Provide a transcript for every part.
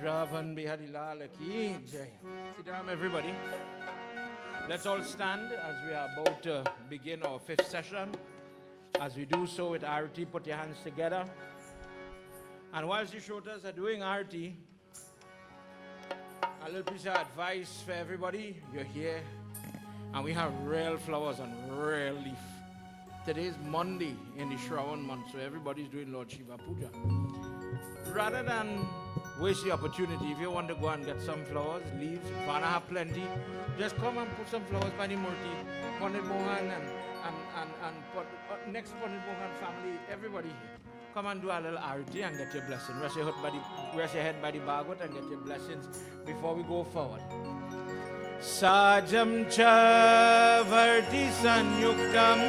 Vrindavan Bihari Lal Ki Jai. Sit down, everybody. Let's all stand as we are about to begin our fifth session. As we do so with Arati, put your hands together. And whilst the Shrotas are doing Arati, a little piece of advice for everybody. You're here, and we have real flowers and real leaf. Today is Monday in the Shravan month, so everybody's doing Lord Shiva Puja. Rather than waste the opportunity, if you want to go and get some flowers, leaves, Vana have plenty, just come and put some flowers by the Murti, Pandit Mohan and next Pandit Mohan family, everybody here. Come and do a little arati and get your blessing. Rest your head by the Bhagwat and get your blessings before we go forward. Sajam cha varti sanyuktam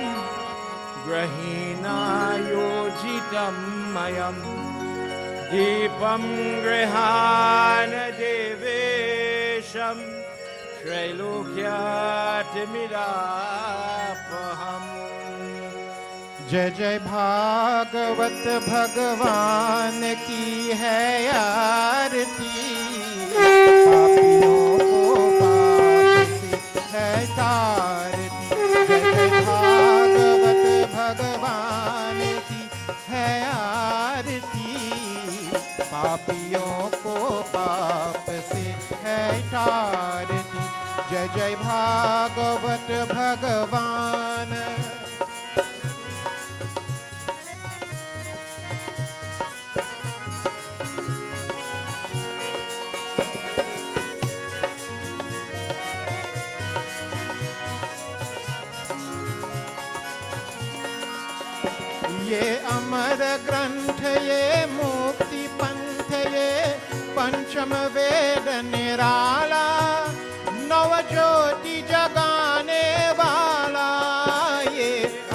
grahina yojitam mayam Deepam grihana devesham Trailokyatimidapaham. जय जय भागवत भगवान की है आरती पापियों को पाप से है तारती जय जय भागवत भगवान की है आरती पापियों को पाप से है तारती जय जय भागवत भगवान ये अमर ग्रंथ ये मुक्ति पंथ ये पंचम वेद निराला नव ज्योति जगाने वाला ये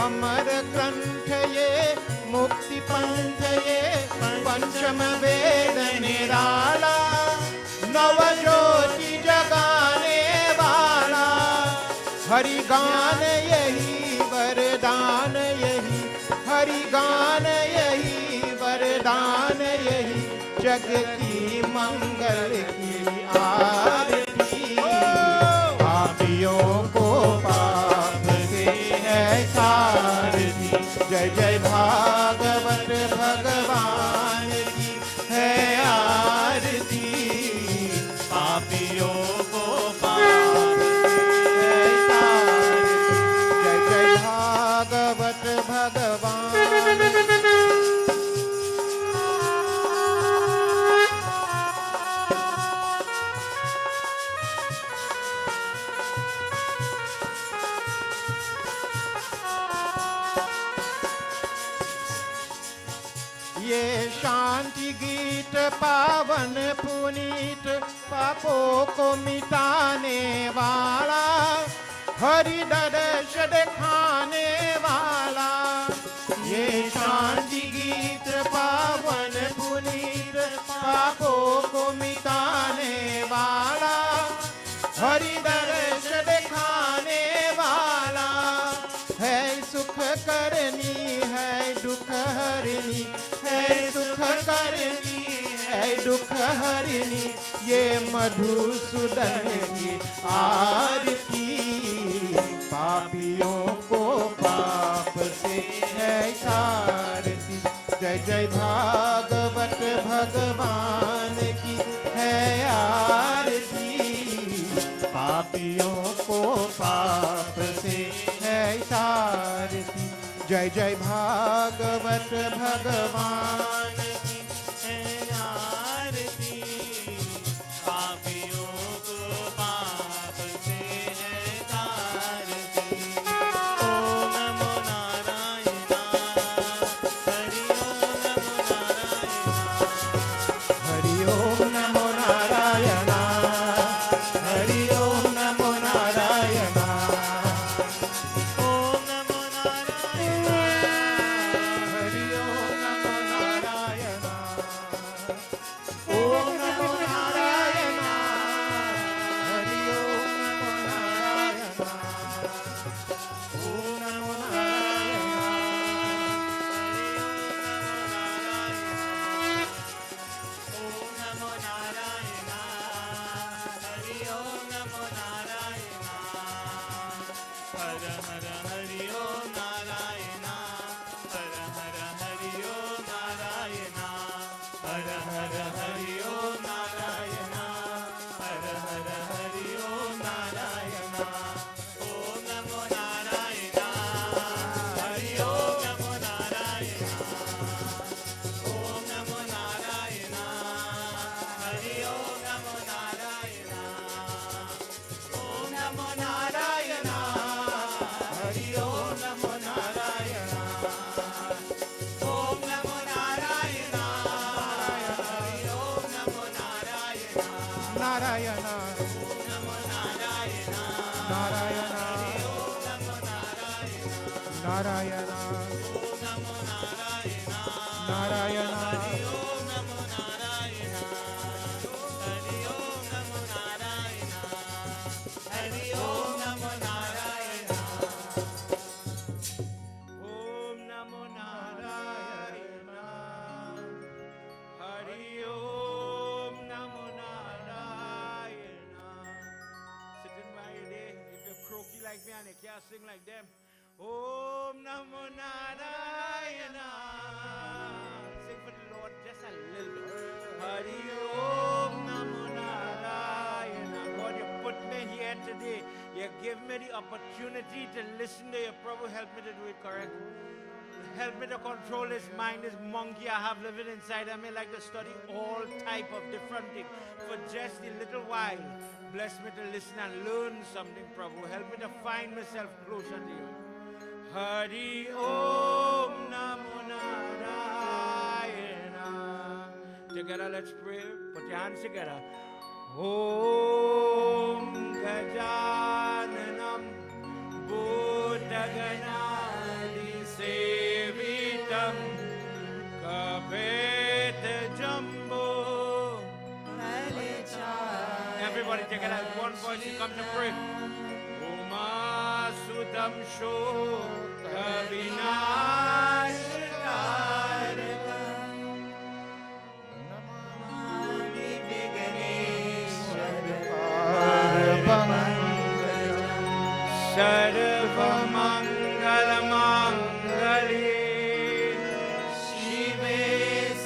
अमर ग्रंथ ये मुक्ति पंथ ये पंचम वेद निराला नव ज्योति जगाने वाला हरि गान यही वरदान यही हरि गान यही वरदान यही जग की मंगल की आरती पापियों को पाप से है सारथी जय जय भागवत भगवान की है आरती पापियों को पाप से है सारथी जय जय भागवत भगवान ये शांति गीत पावन पुनीत पापों को मिटाने वाला हरि दर्श दिखाने वाला ये शांति गीत पावन पुनीत पापों को मिटाने वाला हरि दर्श दिखाने वाला है सुख करनी है दुख हरनी है सुख करनी है दुख हरनी ये मधुसूदन की आरती पापियों को पाप से है तारती जय जय भागवत भगवान की है आरती पापियों को पाप से है तारती जय जय भागवत भगवान की है आरती पापियों को पाप से है तारती ओम नमो नारायण हरि ओम नमो नारायण हरि ओम नमो नारायण ओम नमो नारायण हरि ओम नमो Narayan Narayana, Narayana, Narayana, Narayana, Om Namo Narayana. Hari Om Namo Narayana. Sitting by your day, if you're croaky like me and you can't sing like them, Om Namo Narayana. Sing for the Lord just a little bit. Hari Om Namo Narayana. God, you put me here today. You give me the opportunity to listen to you. Prabhu, help me to do it correct. Help me to control this mind, this monkey I have living inside of me, like to study all type of different things for just a little while. Bless me to listen and learn something, Prabhu. Help me to find myself closer to you. Hari Om Namo Narayana. Together, let's pray. Put your hands together. Om Gajananam Bhudaganadi Sevitam Kapeta Jumbo. Everybody together, one voice, you come to pray. Uma Sudam Sho Kavinashkarika Sarvamangalamangale Shive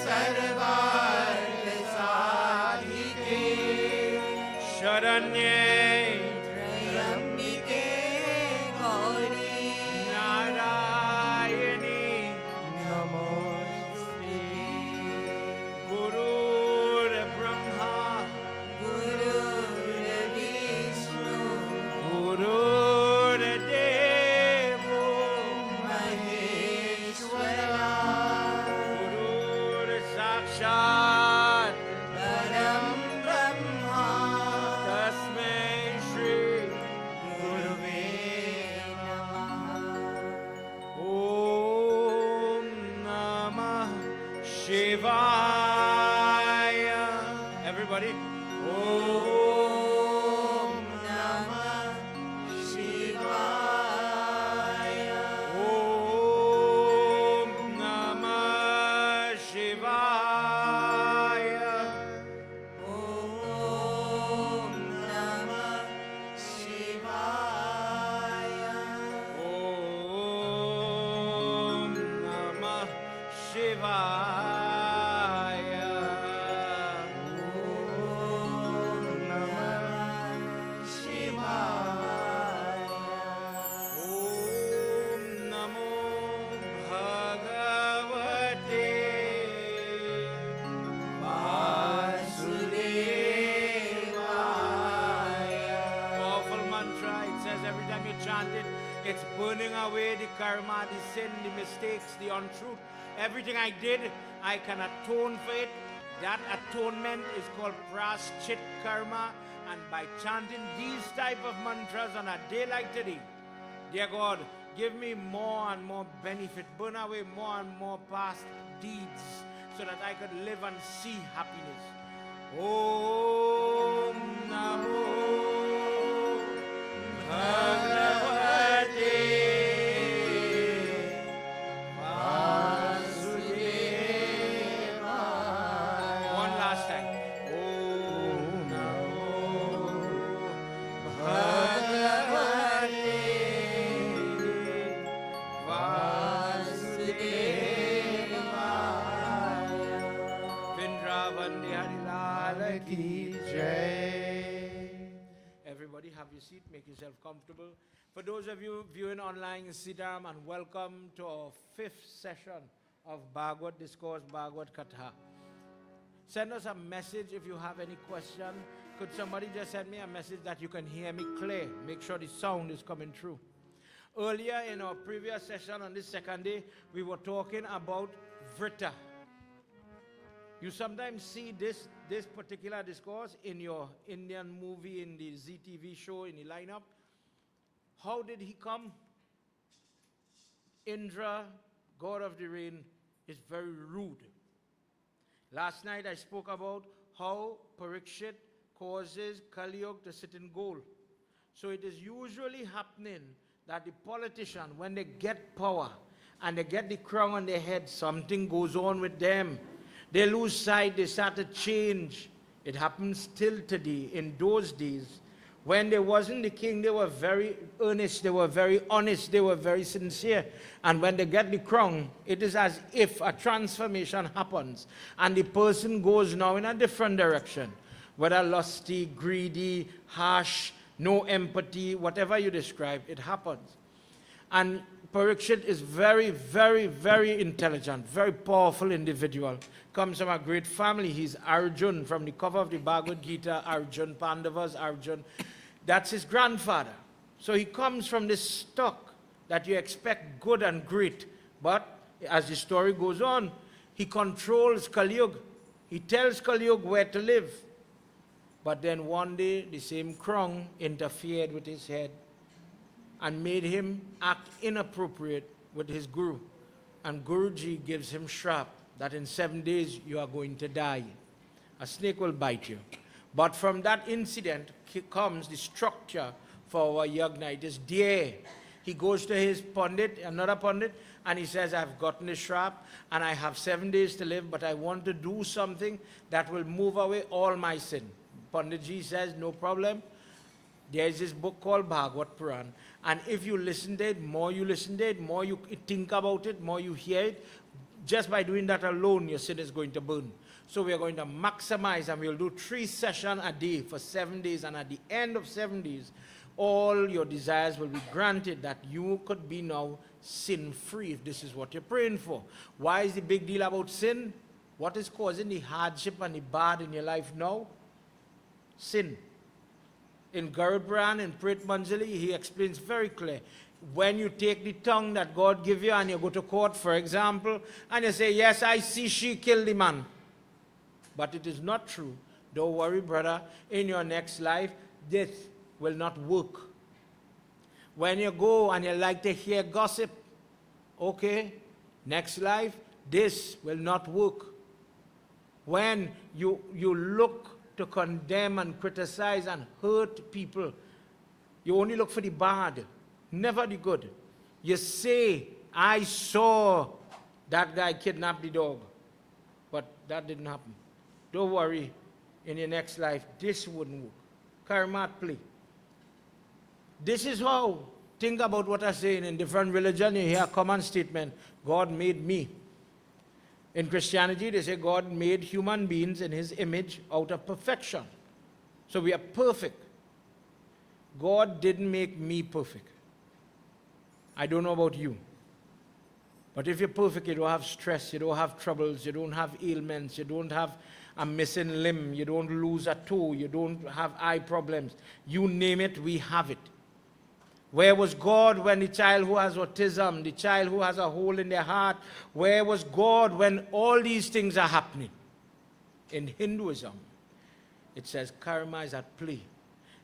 Sarvargasadhike Sharanye Trayambike Gauri Narayani Namaste Guru Brahma Guru Vishnu Guru Sakshat Param Brahma Tasmai Shri Guruve Namah. Om Namah Shivaya. Everybody. Om Namah Shivaya. Om Namah Shivaya. Om Namah Shivaya. Om Namah Shivaya. Om Namah Shivaya. Om Namo Bhagavate Vasudevaya. Powerful mantra. It says every time you chant it, it's burning away the karma, the sin, the mistakes, the untruth. Everything I did, I can atone for it. That atonement is called praschit karma. And by chanting these type of mantras on a day like today, dear God, give me more and more benefit. Burn away more and more past deeds so that I could live and see happiness. Om Namo Bhagavate Vasudevaya. One last time. Om Namo Bhagavate Vasudevaya. Vindravandi Harilala Ki Jai. Everybody have your seat, make yourself comfortable. For those of you viewing online, Siddham, and welcome to our 5th session of Bhagwat Discourse, Bhagwat Katha. Send us a message if you have any question. Could somebody just send me a message that you can hear me clear? Make sure the sound is coming through. Earlier in our previous session on this second day, we were talking about Vrita. You sometimes see this this particular discourse in your Indian movie, in the ZTV show, in the lineup. How did he come? Indra, god of the rain, is very rude. Last night I spoke about how Parikshit causes Kali Yuga to sit in gold. So it is usually happening that the politician, when they get power and they get the crown on their head, something goes on with them. They lose sight, they start to change. It happens still today. In those days, when they wasn't the king, they were very earnest, they were very honest, they were very sincere. And when they get the crown, it is as if a transformation happens and the person goes now in a different direction. Whether lusty, greedy, harsh, no empathy, whatever you describe, it happens. And Parikshit is very, very, very intelligent, very powerful individual. Comes from a great family. He's Arjun, from the cover of the Bhagwat Gita, Arjun, Pandavas, Arjun. That's his grandfather. So he comes from this stock that you expect good and great. But as the story goes on, he controls Kali Yuga. He tells Kali Yuga where to live. But then one day, the same crown interfered with his head and made him act inappropriate with his guru. And Guruji gives him shrap that in 7 days you are going to die. A snake will bite you. But from that incident comes the structure for our Yagna. It is there. He goes to his pandit, another pandit, and he says, I've gotten the shrap and I have 7 days to live, but I want to do something that will move away all my sin. Panditji says, no problem. There's this book called Bhagwat Puran. And if you listen to it, more you listen to it, more you think about it, more you hear it, just by doing that alone, your sin is going to burn. So we are going to maximize, and we'll do 3 sessions a day for 7 days. And at the end of 7 days, all your desires will be granted, that you could be now sin-free, if this is what you're praying for. Why is the big deal about sin? What is causing the hardship and the bad in your life now? Sin. In Garud Puran, in Pret Manjali, he explains very clear. When you take the tongue that God give you and you go to court, for example, and you say, yes, I see she killed the man. But it is not true. Don't worry, brother. In your next life, this will not work. When you go and you like to hear gossip, okay, next life, this will not work. When you look to condemn and criticize and hurt people, you only look for the bad, never the good. You say, I saw that guy kidnap the dog, but that didn't happen. Don't worry, in your next life, this wouldn't work. Karma at play. This is how, think about what I'm saying. In different religions, you hear a common statement, God made me. In Christianity, they say God made human beings in his image out of perfection. So we are perfect. God didn't make me perfect. I don't know about you. But if you're perfect, you don't have stress, you don't have troubles, you don't have ailments, you don't have a missing limb, you don't lose a toe, you don't have eye problems. You name it, we have it. Where was God when the child who has autism, the child who has a hole in their heart, where was God when all these things are happening? In Hinduism, it says karma is at play.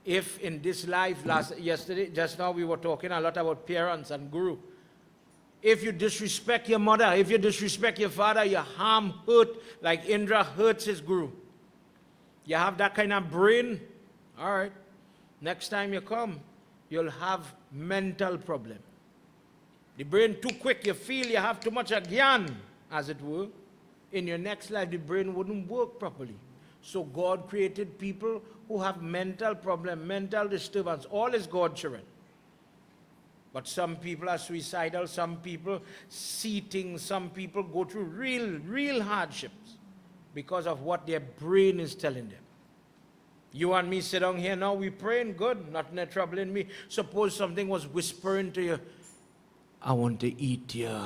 If in this life, yesterday, just now we were talking a lot about parents and guru. If you disrespect your mother, if you disrespect your father, you harm, hurt, like Indra hurts his guru. You have that kind of brain, all right, next time you come, you'll have mental problem. The brain too quick, you feel you have too much agyan, as it were. In your next life, the brain wouldn't work properly. So God created people who have mental problem, mental disturbance. All is God's children. But some people are suicidal, some people see things, some people go through real hardships because of what their brain is telling them. You and me sit down here now, we praying good, nothing troubling me. Suppose something was whispering to you, I want to eat you.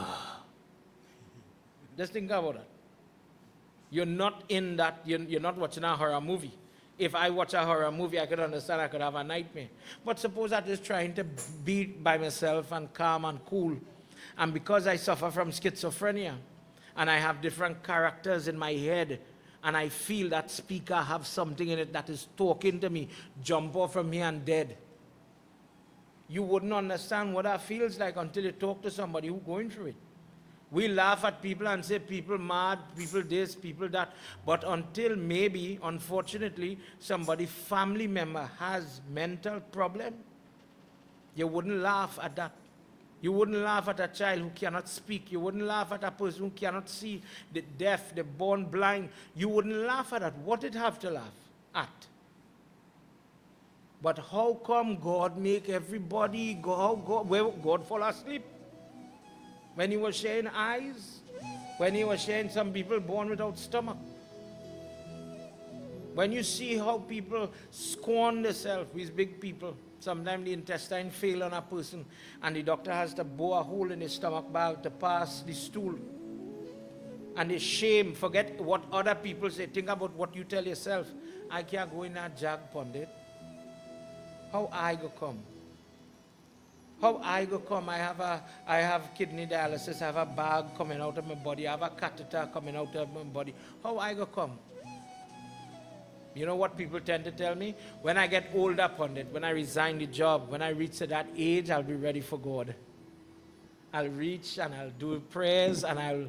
Just think about that. You're not in that, you're not watching a horror movie. If I watch a horror movie, I could understand I could have a nightmare. But suppose I'm just trying to be by myself and calm and cool. And because I suffer from schizophrenia, and I have different characters in my head, and I feel that speaker have something in it that is talking to me, jump off from here and dead. You wouldn't understand what that feels like until you talk to somebody who's going through it. We laugh at people and say people mad, people this, people that. But until maybe, unfortunately, somebody, family member has mental problem, you wouldn't laugh at that. You wouldn't laugh at a child who cannot speak. You wouldn't laugh at a person who cannot see, the deaf, the born blind. You wouldn't laugh at that. What did have to laugh at? But how come God make everybody God fall asleep? When he was sharing eyes, when he was sharing some people born without stomach. When you see how people scorn themselves, these big people, sometimes the intestine fail on a person and the doctor has to bore a hole in his stomach bag to pass the stool. And they shame, forget what other people say, think about what you tell yourself. I can't go in that jag, Pandit. How I go come? How I go come? I have kidney dialysis, I have a bag coming out of my body, I have a catheter coming out of my body. How I go come? You know what people tend to tell me? When I get older, Pandit, when I resign the job, when I reach to that age, I'll be ready for God. I'll reach and I'll do prayers and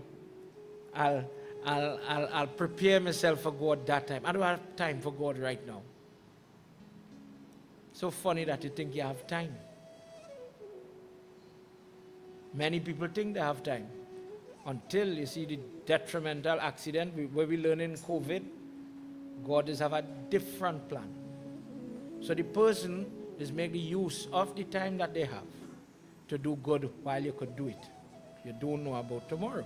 I'll prepare myself for God that time. I don't have time for God right now. So funny that you think you have time. Many people think they have time until you see the detrimental accident where we learn in COVID. God is have a different plan. So the person is making use of the time that they have to do good while you could do it. You don't know about tomorrow.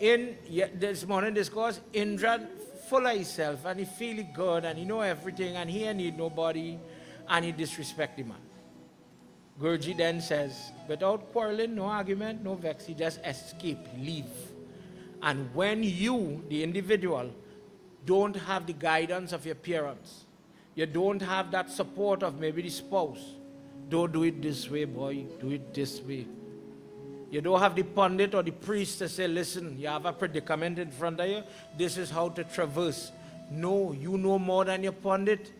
In this morning discourse, Indra full of himself and he feel good and he know everything and he need nobody and he disrespect the man. Guruji then says, without quarreling, no argument, no vex, he just escape, leave. And when you, the individual, don't have the guidance of your parents, you don't have that support of maybe the spouse, don't do it this way, boy, do it this way. You don't have the pundit or the priest to say, listen, you have a predicament in front of you, this is how to traverse. No, you know more than your pundit.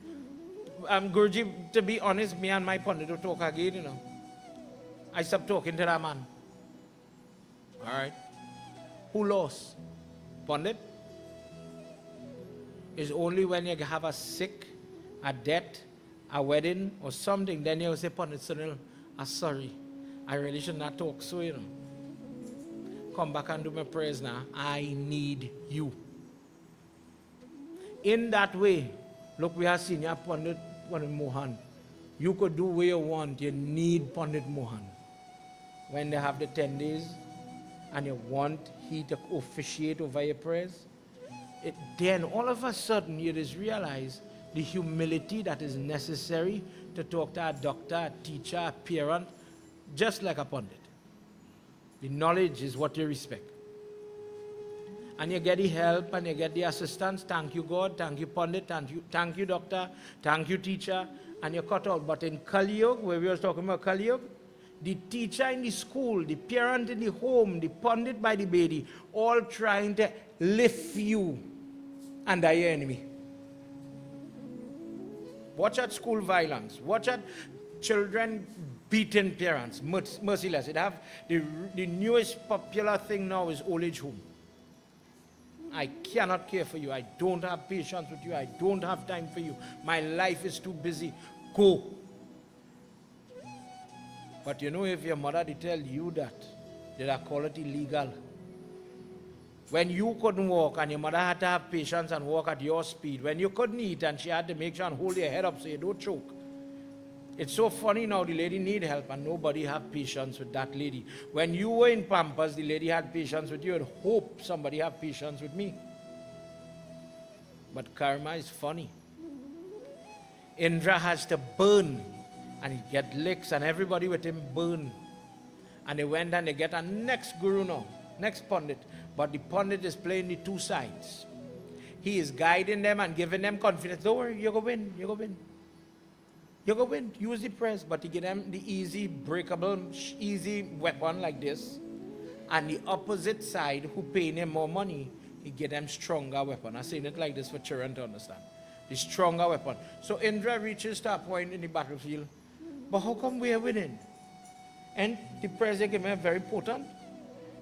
Guruji, to be honest, me and my pundit don't talk again, you know. I stopped talking to that man. All right. Who lost? Pundit? It's only when you have a sick, a death, a wedding, or something, then you say, Pundit Sunil, I'm sorry. I really should not talk so, you know. Come back and do my prayers now. I need you. In that way, look, we have senior Pandit Mohan. You could do what you want. You need Pandit Mohan. When they have the 10 days and you want he to officiate over your prayers, then all of a sudden you just realize the humility that is necessary to talk to a doctor, a teacher, a parent, just like a Pandit. The knowledge is what you respect. And you get the help and you get the assistance. Thank you, God. Thank you, Pandit. Thank you, doctor. Thank you, teacher. And you cut out. But in Kali Yuga, where we were talking about Kali Yuga, the teacher in the school, the parent in the home, the Pandit by the baby, all trying to lift you under your enemy. Watch at school violence. Watch at children beating parents, merciless. It have the newest popular thing now is old age home. I cannot care for you. I don't have patience with you. I don't have time for you. My life is too busy. Go. But you know, if your mother did tell you that, they call it illegal. When you couldn't walk and your mother had to have patience and walk at your speed, when you couldn't eat and she had to make sure and hold your head up so you don't choke. It's so funny now, the lady need help and nobody have patience with that lady. When you were in Pampas, the lady had patience with you and hope somebody have patience with me. But karma is funny. Indra has to burn and he get licks and everybody with him burn. And they went and they get a next guru now, next Pandit. But the Pandit is playing the two sides. He is guiding them and giving them confidence. Don't worry, you're going to win, you're going to win. You're going to win, use the press, but he give them the easy, breakable, easy weapon like this. And the opposite side, who paying him more money, he get them stronger weapon. I'm saying it like this for children to understand. The stronger weapon. So Indra reaches to a point in the battlefield, but how come we are winning? And the prayers they give me are very potent.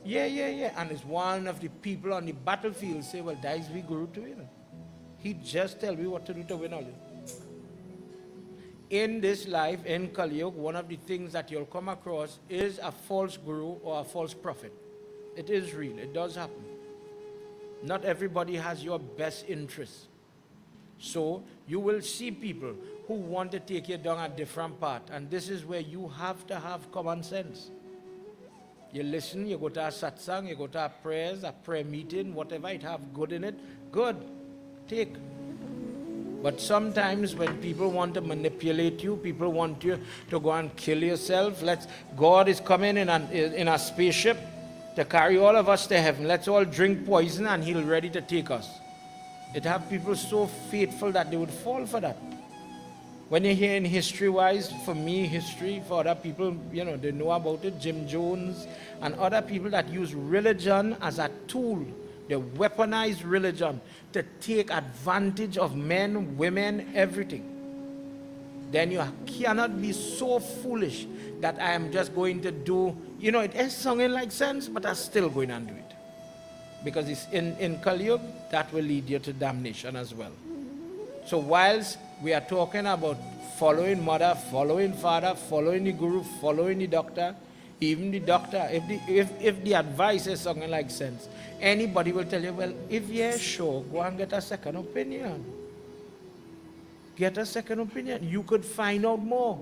Yeah. And it's one of the people on the battlefield say, well, that is we guru to win. He just tell me what to do to win all this. In this life, in Kali Yuga, one of the things that you'll come across is a false guru or a false prophet. It is real. It does happen. Not everybody has your best interests. So you will see people who want to take you down a different path. And this is where you have to have common sense. You listen, you go to a satsang, you go to a prayers, a prayer meeting, whatever it have good in it, good. Take. But sometimes when people want to manipulate you, people want you to go and kill yourself. God is coming in a spaceship to carry all of us to heaven. Let's all drink poison and he'll ready to take us. It have people so faithful that they would fall for that. When you hear in history-wise, for me, history, for other people, they know about it, Jim Jones and other people that use religion as a tool. They weaponize religion to take advantage of men, women, everything. Then you cannot be so foolish that I am just going to do, it is sounding like sense, but I'm still going to do it. Because it's in Kali Yuga, that will lead you to damnation as well. So whilst we are talking about following mother, following father, following the guru, following the doctor, even the doctor, if the advice is something like sense, anybody will tell you, well, if you're sure, go and get a second opinion. Get a second opinion. You could find out more.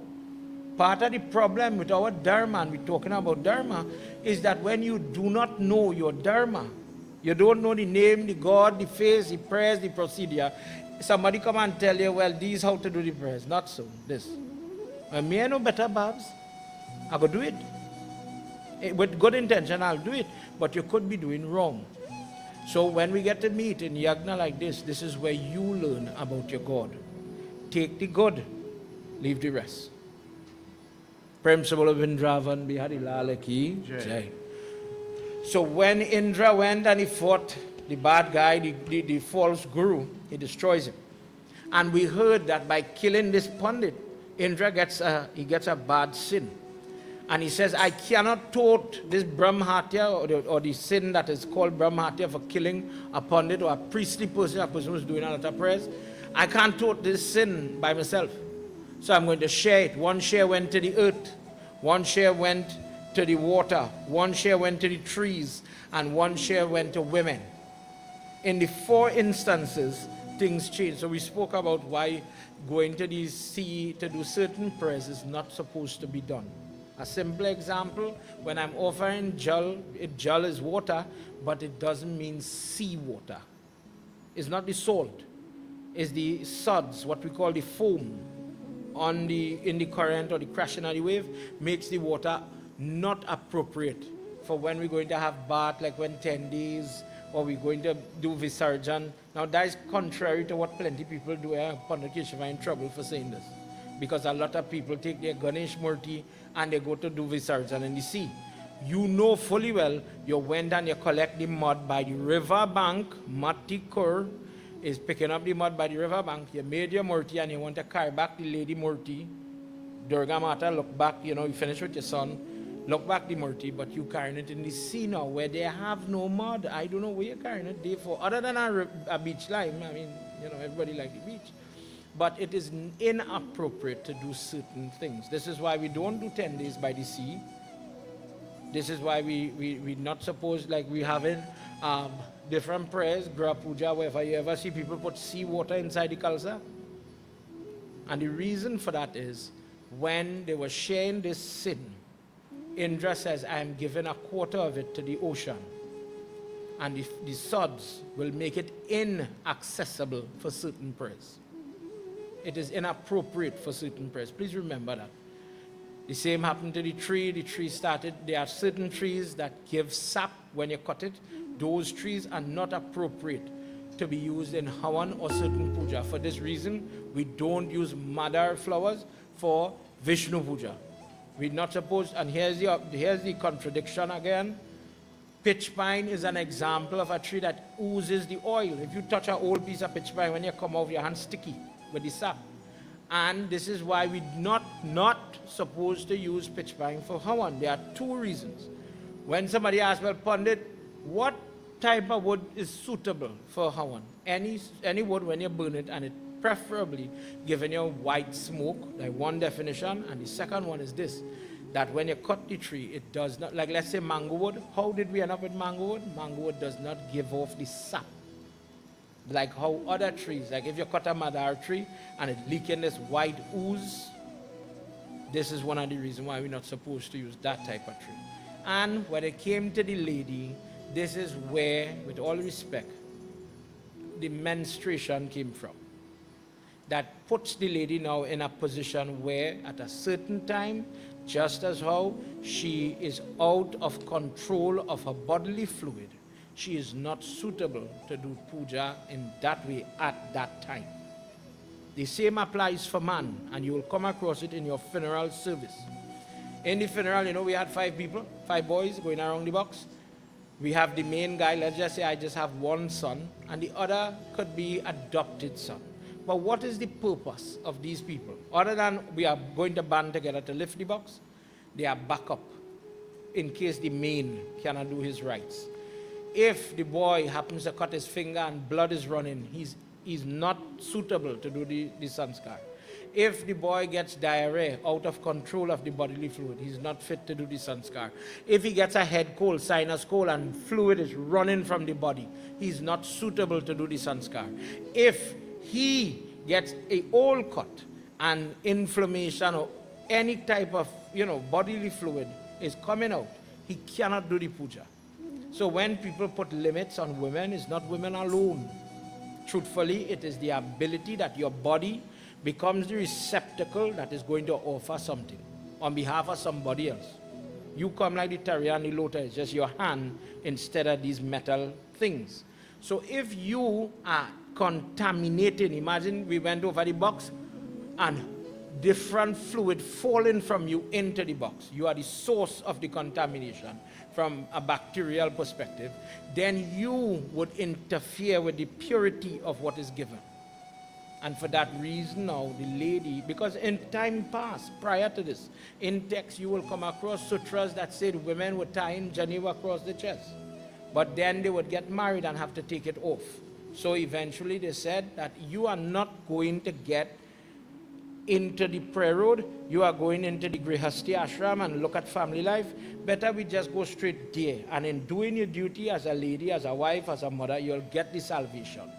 Part of the problem with our dharma, and we're talking about dharma, is that when you do not know your dharma, you don't know the name, the God, the face, the prayers, the procedure, somebody come and tell you, well, this is how to do the prayers. Not so, this. And me I know better, Babs. I go do it. With good intention, I'll do it. But you could be doing wrong. So when we get to meet in Yagna like this is where you learn about your God. Take the good, leave the rest. Prem Sabala Vindravan Bihari Lala Ki Jai. So when Indra went and he fought the bad guy, the false guru, he destroys him. And we heard that by killing this Pandit, Indra gets a bad sin. And he says, I cannot tote this Brahmatya or the sin that is called Brahmatya for killing a Pandit or a priestly person, a person who's doing a lot of prayers. I can't tote this sin by myself. So I'm going to share it. One share went to the earth, one share went to the water, one share went to the trees, and one share went to women. In the 4 instances, things changed. So we spoke about why going to the sea to do certain prayers is not supposed to be done. A simple example, when I'm offering jal, jal is water, but it doesn't mean sea water. It's not the salt. It's the suds, what we call the foam in the current or the crashing of the wave, makes the water not appropriate for when we're going to have bath, like when 10 days, or we're going to do Visarjan. Now that is contrary to what plenty people do. Pandit Keshava in trouble for saying this. Because a lot of people take their Ganesh Murti and they go to do Visarjan in the sea. You know fully well, you went and you collect the mud by the river bank, Mati Kur is picking up the mud by the river bank, you made your Murti and you want to carry back the lady Murti. Durga Mata, look back, you finish with your son, look back the Murti, but you carrying it in the sea now where they have no mud. I don't know where you're carrying it there for, other than a beach lime. I mean, everybody like the beach. But it is inappropriate to do certain things. This is why we don't do 10 days by the sea. This is why we're not supposed, like we have in different prayers, Gra Puja, wherever you ever see people put seawater inside the kalsa. And the reason for that is, when they were sharing this sin, Indra says, I am giving a quarter of it to the ocean. And the suds will make it inaccessible for certain prayers. It is inappropriate for certain prayers. Please remember that. The same happened to the tree. The tree started, there are certain trees that give sap when you cut it. Those trees are not appropriate to be used in Havan or certain puja. For this reason, we don't use madar flowers for Vishnu puja. We're not supposed, and here's the contradiction again. Pitch pine is an example of a tree that oozes the oil. If you touch an old piece of pitch pine, when you come off, your hand's sticky with the sap. And this is why we're not supposed to use pitch pine for Hawan. There are two reasons. When somebody asks, well, Pandit, what type of wood is suitable for Hawan? Any wood, when you burn it, and it preferably giving you white smoke, like one definition, and the second one is this, that when you cut the tree, it does not, like let's say mango wood. How did we end up with mango wood? Mango wood does not give off the sap. Like how other trees, like if you cut a madar tree and it leaking this white ooze, this is one of the reasons why we're not supposed to use that type of tree. And when it came to the lady, this is where, with all respect, the menstruation came from. That puts the lady now in a position where at a certain time, just as how she is out of control of her bodily fluid, she is not suitable to do puja in that way at that time. The same applies for man, and you will come across it in your funeral service. In the funeral, you know, we had 5 people, 5 boys going around the box. We have the main guy, let's just say I just have one son, and the other could be adopted son. But what is the purpose of these people? Other than we are going to band together to lift the box, they are backup in case the main cannot do his rites. If the boy happens to cut his finger and blood is running, he's not suitable to do the sanskar. If the boy gets diarrhea, out of control of the bodily fluid, he's not fit to do the sanskar. If he gets a head cold, sinus cold, and fluid is running from the body, he's not suitable to do the sanskar. If he gets a hole cut and inflammation or any type of, bodily fluid is coming out, he cannot do the puja. So when people put limits on women, it's not women alone. Truthfully, it is the ability that your body becomes the receptacle that is going to offer something on behalf of somebody else. You come like the Tariya and the Lota, it's just your hand instead of these metal things. So if you are contaminating, imagine we went over the box and different fluid falling from you into the box. You are the source of the contamination from a bacterial perspective. Then you would interfere with the purity of what is given. And for that reason now, the lady, because in time past, prior to this, in text you will come across sutras that said women were tying Geneva across the chest. But then they would get married and have to take it off. So eventually they said that you are not going to get into the prayer road, you are going into the Grihasti ashram and look at family life. Better we just go straight there. And in doing your duty as a lady, as a wife, as a mother, you'll get the salvation.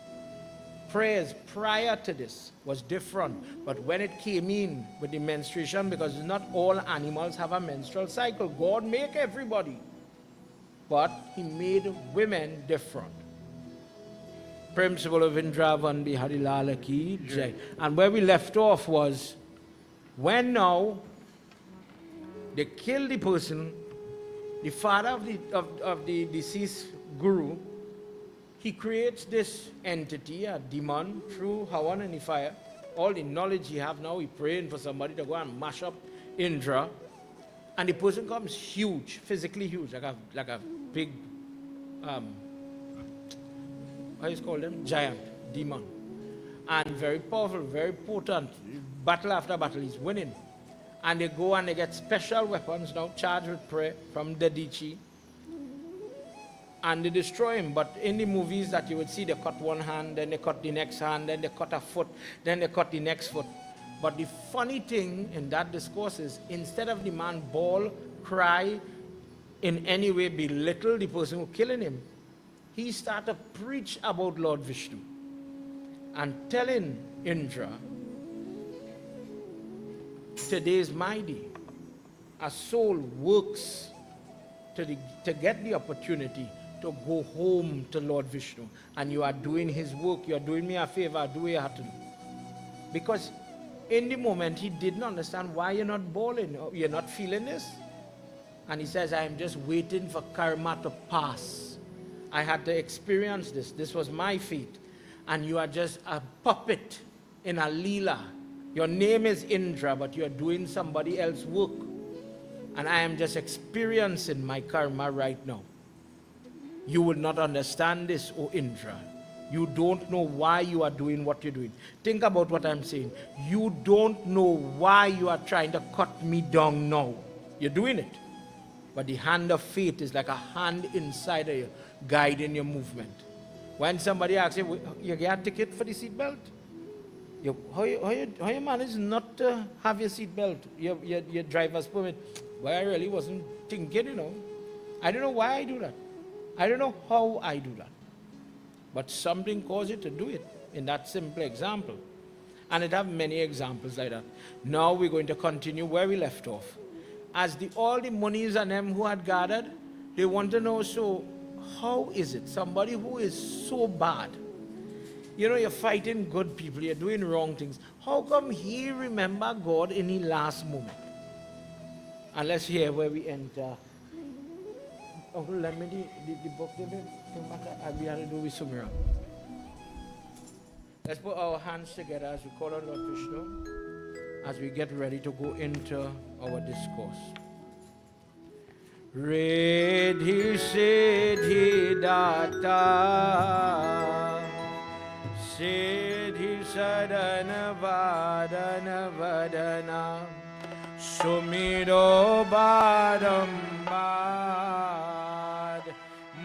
Prayers prior to this was different, but when it came in with the menstruation, because not all animals have a menstrual cycle, God made everybody, but He made women different. Principle of Indra Van Bihari Lala Ki Jai. And where we left off was when now they kill the person, the father of the deceased guru, he creates this entity, a demon, through Hawan and the fire. All the knowledge he have now, he praying for somebody to go and mash up Indra. And the person comes huge, physically huge, like a big, what is called them? Giant, demon. And very powerful, very potent. Battle after battle, he's winning. And they go and they get special weapons now, charged with prayer from Dedichi. And they destroy him. But in the movies that you would see, they cut one hand, then they cut the next hand, then they cut a foot, then they cut the next foot. But the funny thing in that discourse is, instead of the man bawl, cry, in any way belittle the person who killing him, he started to preach about Lord Vishnu and telling Indra, today is my day. A soul works to get the opportunity to go home to Lord Vishnu, and you are doing his work, you are doing me a favor, do what you have to do. Because in the moment he didn't understand why you're not bawling, you're not feeling this. And he says, I am just waiting for karma to pass. I had to experience this. This was my fate. And you are just a puppet in a leela. Your name is Indra, but you are doing somebody else's work. And I am just experiencing my karma right now. You will not understand this, O Indra. You don't know why you are doing what you're doing. Think about what I'm saying. You don't know why you are trying to cut me down now. You're doing it. But the hand of fate is like a hand inside of you, guiding your movement. When somebody asks you, you get a ticket for the seatbelt? How you manage not to have your seatbelt, your driver's permit? Well, I really wasn't thinking, you know. I don't know why I do that. I don't know how I do that. But something caused you to do it in that simple example. And it have many examples like that. Now we're going to continue where we left off. As all the monies and them who had gathered, they want to know, so how is it somebody who is so bad, you know, you're fighting good people, you're doing wrong things, how come he remember God in the last moment? And let's hear where we enter. Uncle, let me the book there, come back, and we have to do with Sumira. Let's put our hands together as we call on Lord Vishnu, as we get ready to go into our discourse. Riddhi Siddhi Data Siddhi Sadana Vadana Vadana Sumiro Badambad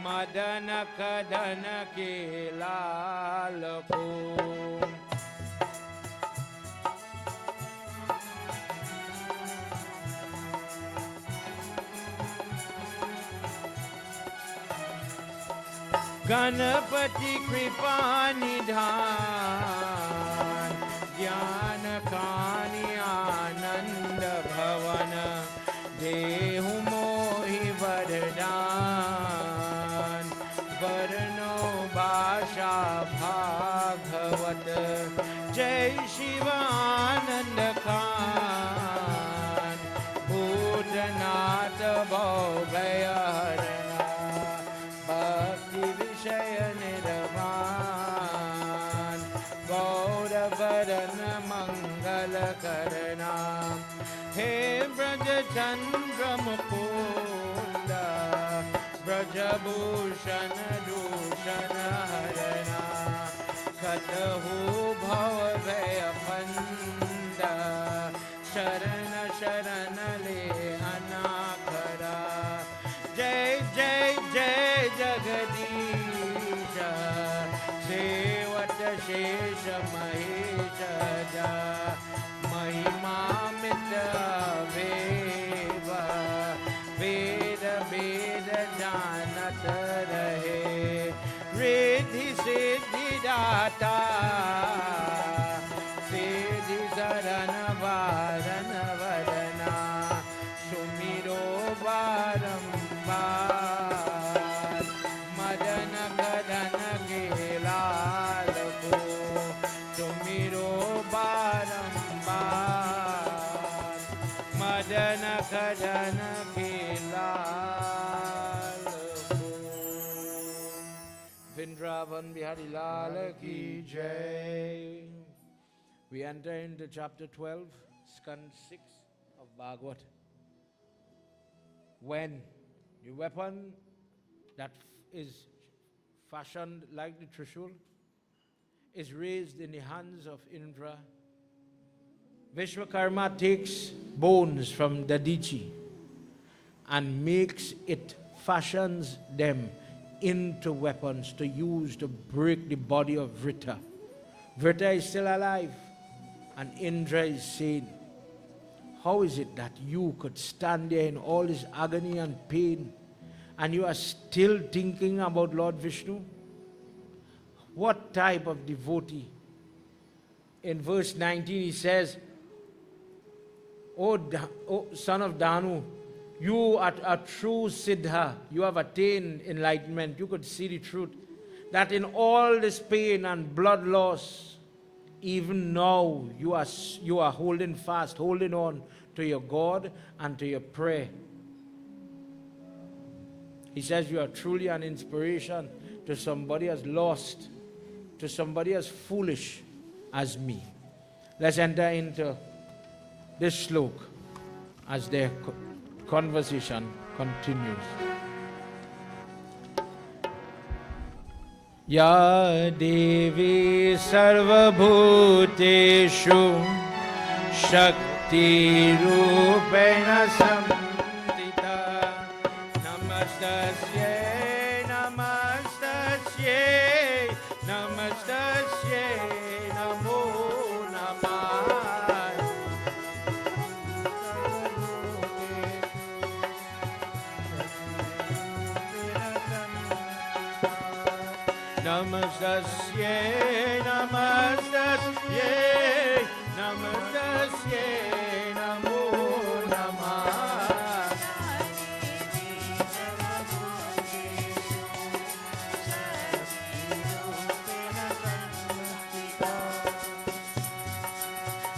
Madana Kadana Kilalapo. Ganapati Kripa Nidhan Jnana Kani Ananda Bhavana Dehu Mohi Vardhan Varno Bhasha Bhagavat Jai Shiva Ananda Khan Bhutanata Bhavaya Karana He Braja Chandra Mukunda Braja Bhushana Dushana Harana Katahu Bhavaya Panda Sharana Sharana Lehana Kara Jai Jai Jai Jagadisha Sevata Shesha Mahesha Ja Mahima Mita Veva Veda Veda Janata Rahe Riddhi Siddhi Data Siddhi Sarana Varana Varana Sumiro Varambad Madana Kadana Kilalapo Sumiro Madana Kadana Kilalapo. Vrindavan Bihari Lala Ki Jai. We enter into chapter 12, Skand 6 of Bhagwat. When the weapon that is fashioned like the Trishul is raised in the hands of Indra, Vishwakarma takes bones from Dadichi and makes it, fashions them into weapons to use to break the body of Vritra. Vritra is still alive, and Indra is saying, how is it that you could stand there in all this agony and pain and you are still thinking about Lord Vishnu? What type of devotee? In verse 19 he says, O son of Danu, you are a true Siddha. You have attained enlightenment. You could see the truth. That in all this pain and blood loss, even now you are holding fast, holding on to your God and to your prayer. He says you are truly an inspiration to somebody as lost, to somebody as foolish as me. Let's enter into this slok as their conversation continues. Ya Devi Sarvabhuteshu Shakti Rupena Samstita Namastasye Namastasye Namastasye Namo Namah Namastasye Namastasye Namastasye Namo Namah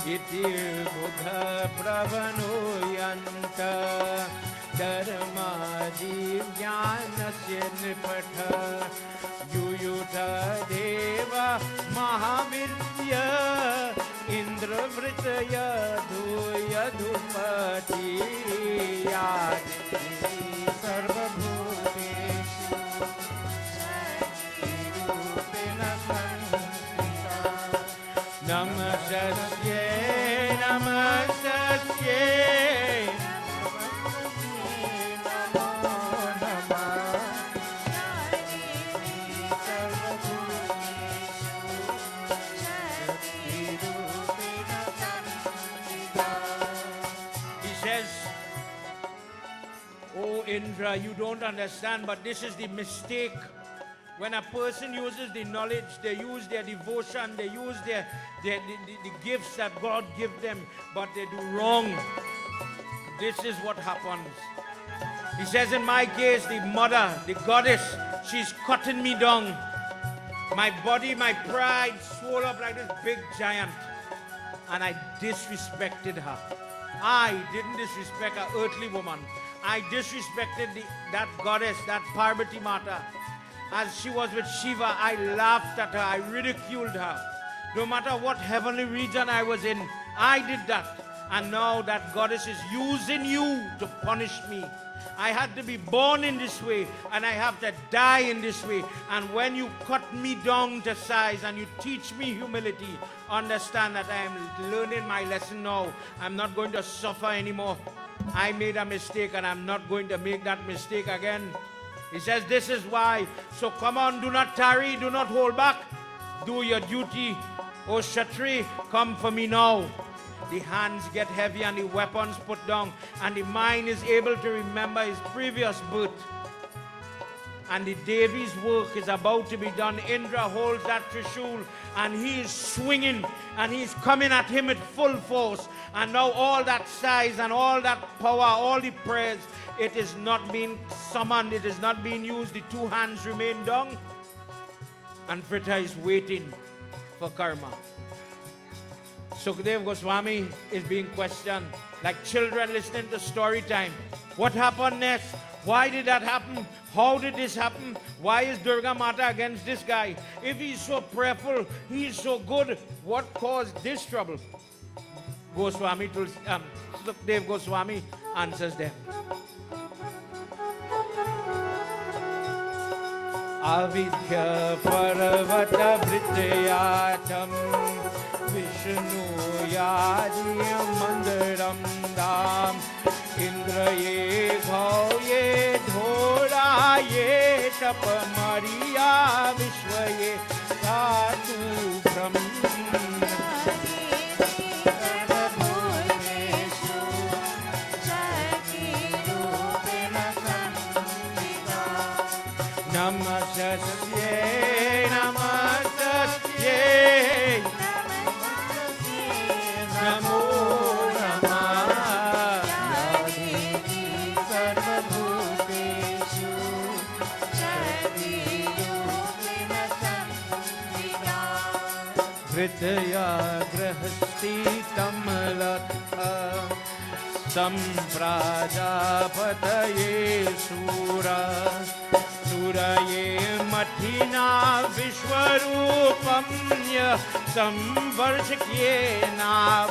Iti Buddha Pravano Yanta Dharma Jnanasya Nipatha Yuyuta Deva Mahavidya Indra Vritraya Dhupati Yagni Sarvabhuteshu Shakti-rupena samstita Namastasye Namastasye Indra, you don't understand, but this is the mistake. When a person uses the knowledge, they use their devotion, they use the gifts that God give them, but they do wrong. This is what happens. He says, in my case, the mother, the goddess, she's cutting me down. My body, my pride swelled up like this big giant. And I disrespected her. I didn't disrespect an earthly woman. I disrespected that goddess, that Parvati Mata. As she was with Shiva, I laughed at her, I ridiculed her. No matter what heavenly region I was in, I did that. And now that goddess is using you to punish me. I had to be born in this way, and I have to die in this way. And when you cut me down to size and you teach me humility, understand that I am learning my lesson now. I'm not going to suffer anymore. I made a mistake and I'm not going to make that mistake again. He says, this is why. So come on, do not tarry, do not hold back. Do your duty. O Kshatri, come for me now. The hands get heavy and the weapons put down, and the mind is able to remember his previous birth. And the Devi's work is about to be done. Indra holds that Trishul and he is swinging and he's coming at him with full force. And now all that size and all that power, all the prayers, it is not being summoned, it is not being used. The two hands remain down. And Vritra is waiting for karma. Sukadeva Goswami is being questioned like children listening to story time. What happened next? Why did that happen? How did this happen? Why is Durga Mata against this guy? If he's so prayerful, he's so good, what caused this trouble? Sukadeva Goswami answers them. Avidya Parvata Vritrayatam Vishnu Yadiyam Mandaram Dam Indra ye Ghau ye Dhora ye Tap Mariya Vishwa ye Dhatu Brahm Namastasye, Namastasye, Namo Namah. Yadevi Sarvabhuteshu Shakti-rupena samstita. Vritraya grahasti tamlatha Samprajapataye Sura Suraye Mathina Vishwarupamya Samvarshikye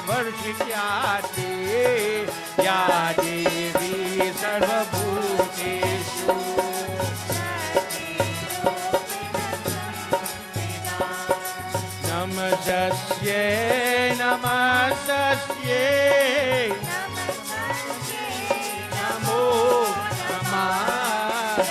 Varshikyate Yadevi Sarvabhuteshu Namastasye. Namo Namah.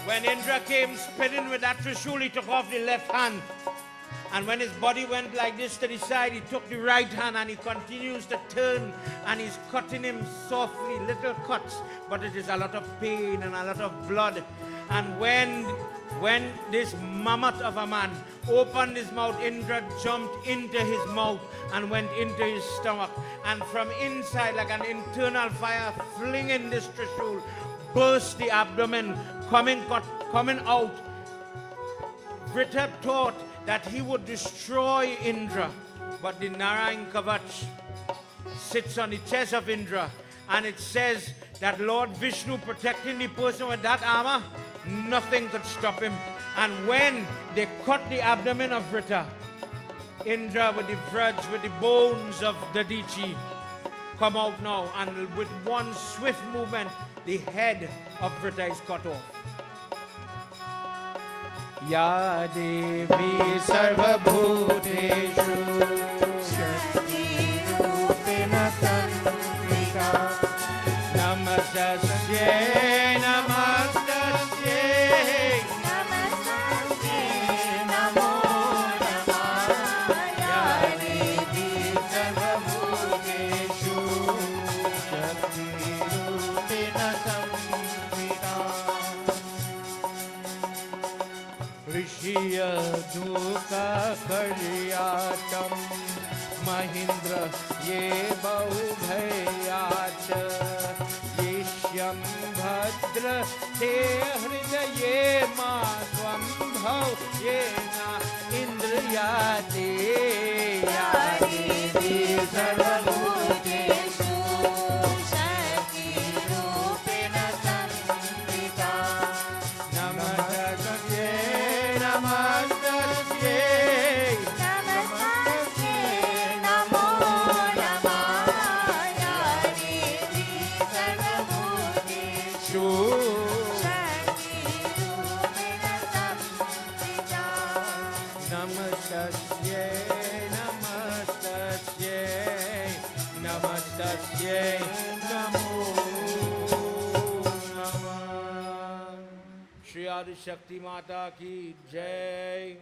When Indra came spitting with that trishul, he took off the left hand. And when his body went like this to the side, he took the right hand and he continues to turn and he's cutting him softly, little cuts, but it is a lot of pain and a lot of blood. And when this mammoth of a man opened his mouth, Indra jumped into his mouth and went into his stomach. And from inside, like an internal fire, flinging this trishul, burst the abdomen, coming out. Vritra thought that he would destroy Indra, but the Narayan Kavach sits on the chest of Indra, and it says that Lord Vishnu protecting the person with that armor, nothing could stop him. And when they cut the abdomen of Vritra, Indra with the vraj, with the bones of Dadichi come out now, and with one swift movement, the head of Vritra is cut off. Ya Devi Sarvabhuteshu Shakti Rupena Tantrika Namastasye Namastasye Namastasye Namo Namah Ya Devi Sarvabhuteshu Shakti Rupena Tantrika Rishiya Duka Karyatam Mahindra Ye Baubhayat Yishyam Bhadra Te Hridaye Ma Swambhav Yena Indrayate Yadi Sarvabhuteshu Shakti Rupena Tantrika Namastasye Namastasye Namo Namah Ya Devi Sarvabhuteshu Shakti Rupena Tantrika Namastasye Namastasye Namastasye Namo Namah Shri Adi Shakti Mata Ki Jai.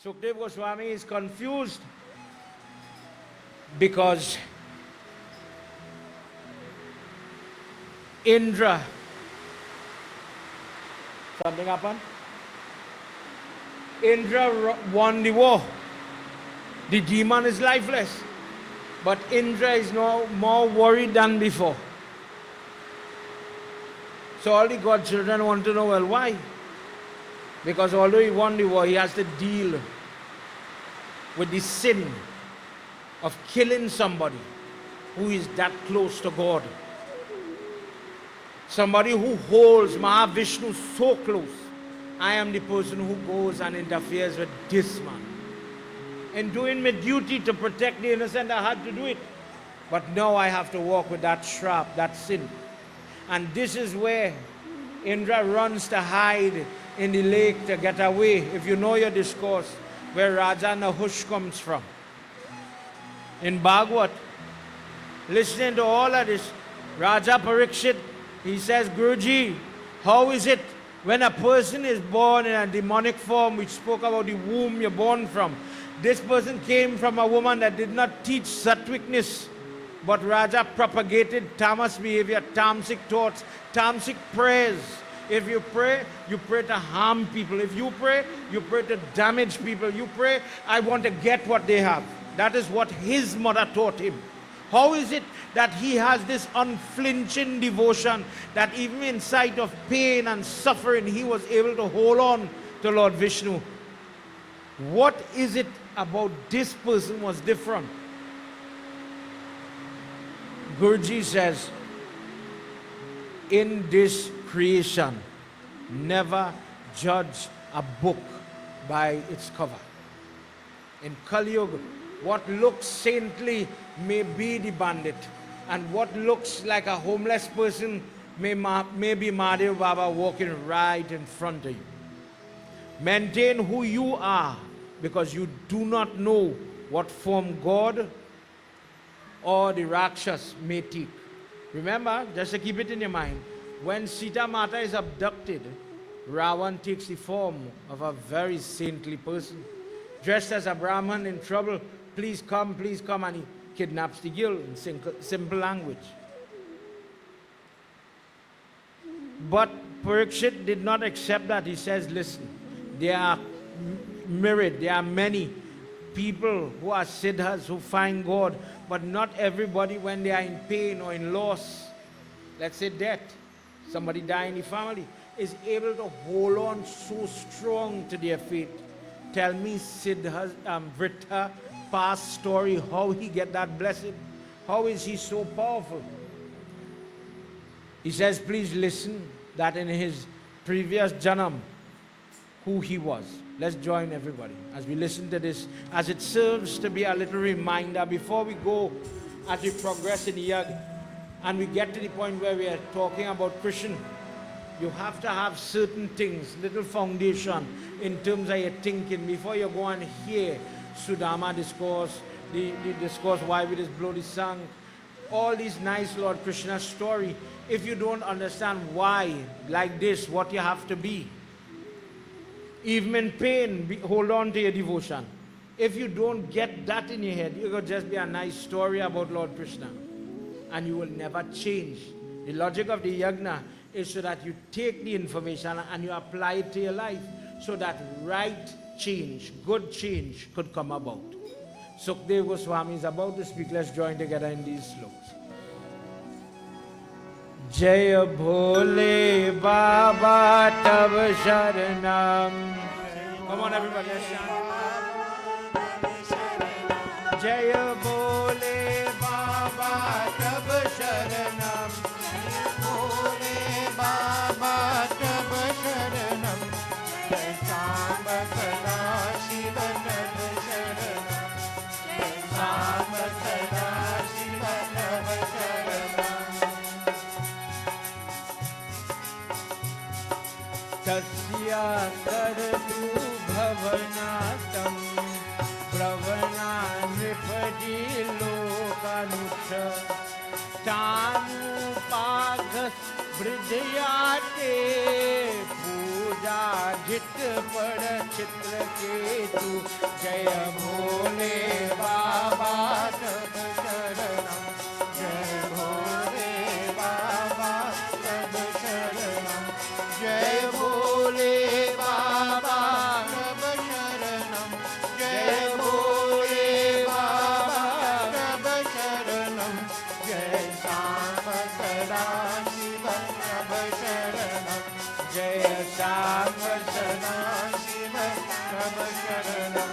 Sukdev Goswami is confused because Indra, something happened? Indra won the war. The demon is lifeless. But Indra is now more worried than before. So all the God children want to know, well, why? Because although he won the war, he has to deal with the sin of killing somebody who is that close to God. Somebody who holds Mahavishnu so close. I am the person who goes and interferes with this man. In doing my duty to protect the innocent, I had to do it. But now I have to walk with that trap, that sin. And this is where Indra runs to hide in the lake to get away. If you know your discourse, where Raja Nahush comes from. In Bhagwat, listening to all of this, Raja Parikshit, he says, Guruji, how is it when a person is born in a demonic form, which spoke about the womb you're born from? This person came from a woman that did not teach sattvicness, but Raja propagated tamas behavior, tamasic thoughts, tamasic prayers. If you pray to harm people. If you pray to damage people. You pray, I want to get what they have. That is what his mother taught him. How is it that he has this unflinching devotion that even in sight of pain and suffering, he was able to hold on to Lord Vishnu? What is it about this person was different? Guruji says, in this creation, never judge a book by its cover. In Kali Yuga, what looks saintly may be the bandit, and what looks like a homeless person Maybe Mahadev Baba walking right in front of you. Maintain who you are, because you do not know what form God or the Rakshas may take. Remember, just to keep it in your mind, when Sita Mata is abducted, Ravan takes the form of a very saintly person, dressed as a Brahman in trouble. Please come, and he kidnaps the girl in simple language. But Parikshit did not accept that. He says, listen, there are many people who are siddhas, who find God, but not everybody, when they are in pain or in loss, let's say death, somebody die in the family, is able to hold on so strong to their faith. Tell me Siddha's Vrita past story, how he get that blessing. How is he so powerful? He says, please listen, that in his previous janam, who he was. Let's join everybody as we listen to this, as it serves to be a little reminder before we go, as we progress in the Yagna, and we get to the point where we are talking about Krishna. You have to have certain things, little foundation in terms of your thinking before you go and hear Sudama discourse, the discourse why we just blow the song, all these nice Lord Krishna story. If you don't understand why, like this, what you have to be, even in pain, hold on to your devotion. If you don't get that in your head, it will just be a nice story about Lord Krishna, and you will never change. The logic of the Yagna is so that you take the information and you apply it to your life, so that right change, good change could come about. Sukdev Goswami is about to speak. Let's join together in these slokas. Jaya Bhole Baba Tab Sharanam. Come on everybody, let's chant. Jaya Bhole Baba Tab Sharanam. Bhole Baba Tab Sharanam. Jai Sham Sada Shiva Tab Sharanam. Jai Sham Sada Shiva Tab Sharanam. Tasya Kartu Bhavanatam Pravana Nripadi Lokanucha Tanu Pagas Vridhyate Puja Jit Pada Chitra Ketu Jaya Bhole Baba Tab Sharanam. Jaya Bhole Baba Tab Sharanam. Jaya Bhole Baba Tab Sharanam. Jaya Bhole Baba Tab Sharanam. Jai Sham Sada Shiva Tab Sharanam. Jai Sham Sada Shiva Tab Sharanam.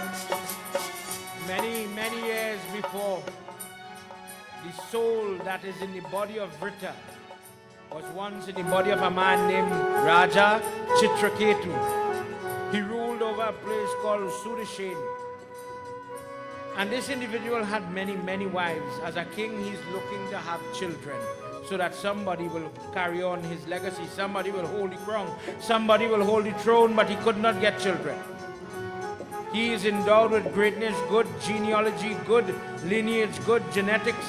Many years before, the soul that is in the body of Vrita was once in the body of a man named Raja Chitra Ketu. He ruled over a place called Surishen. And this individual had many wives. As a king, he's looking to have children, so that somebody will carry on his legacy. Somebody will hold the crown. Somebody will hold the throne, but he could not get children. He is endowed with greatness, good genealogy, good lineage, good genetics.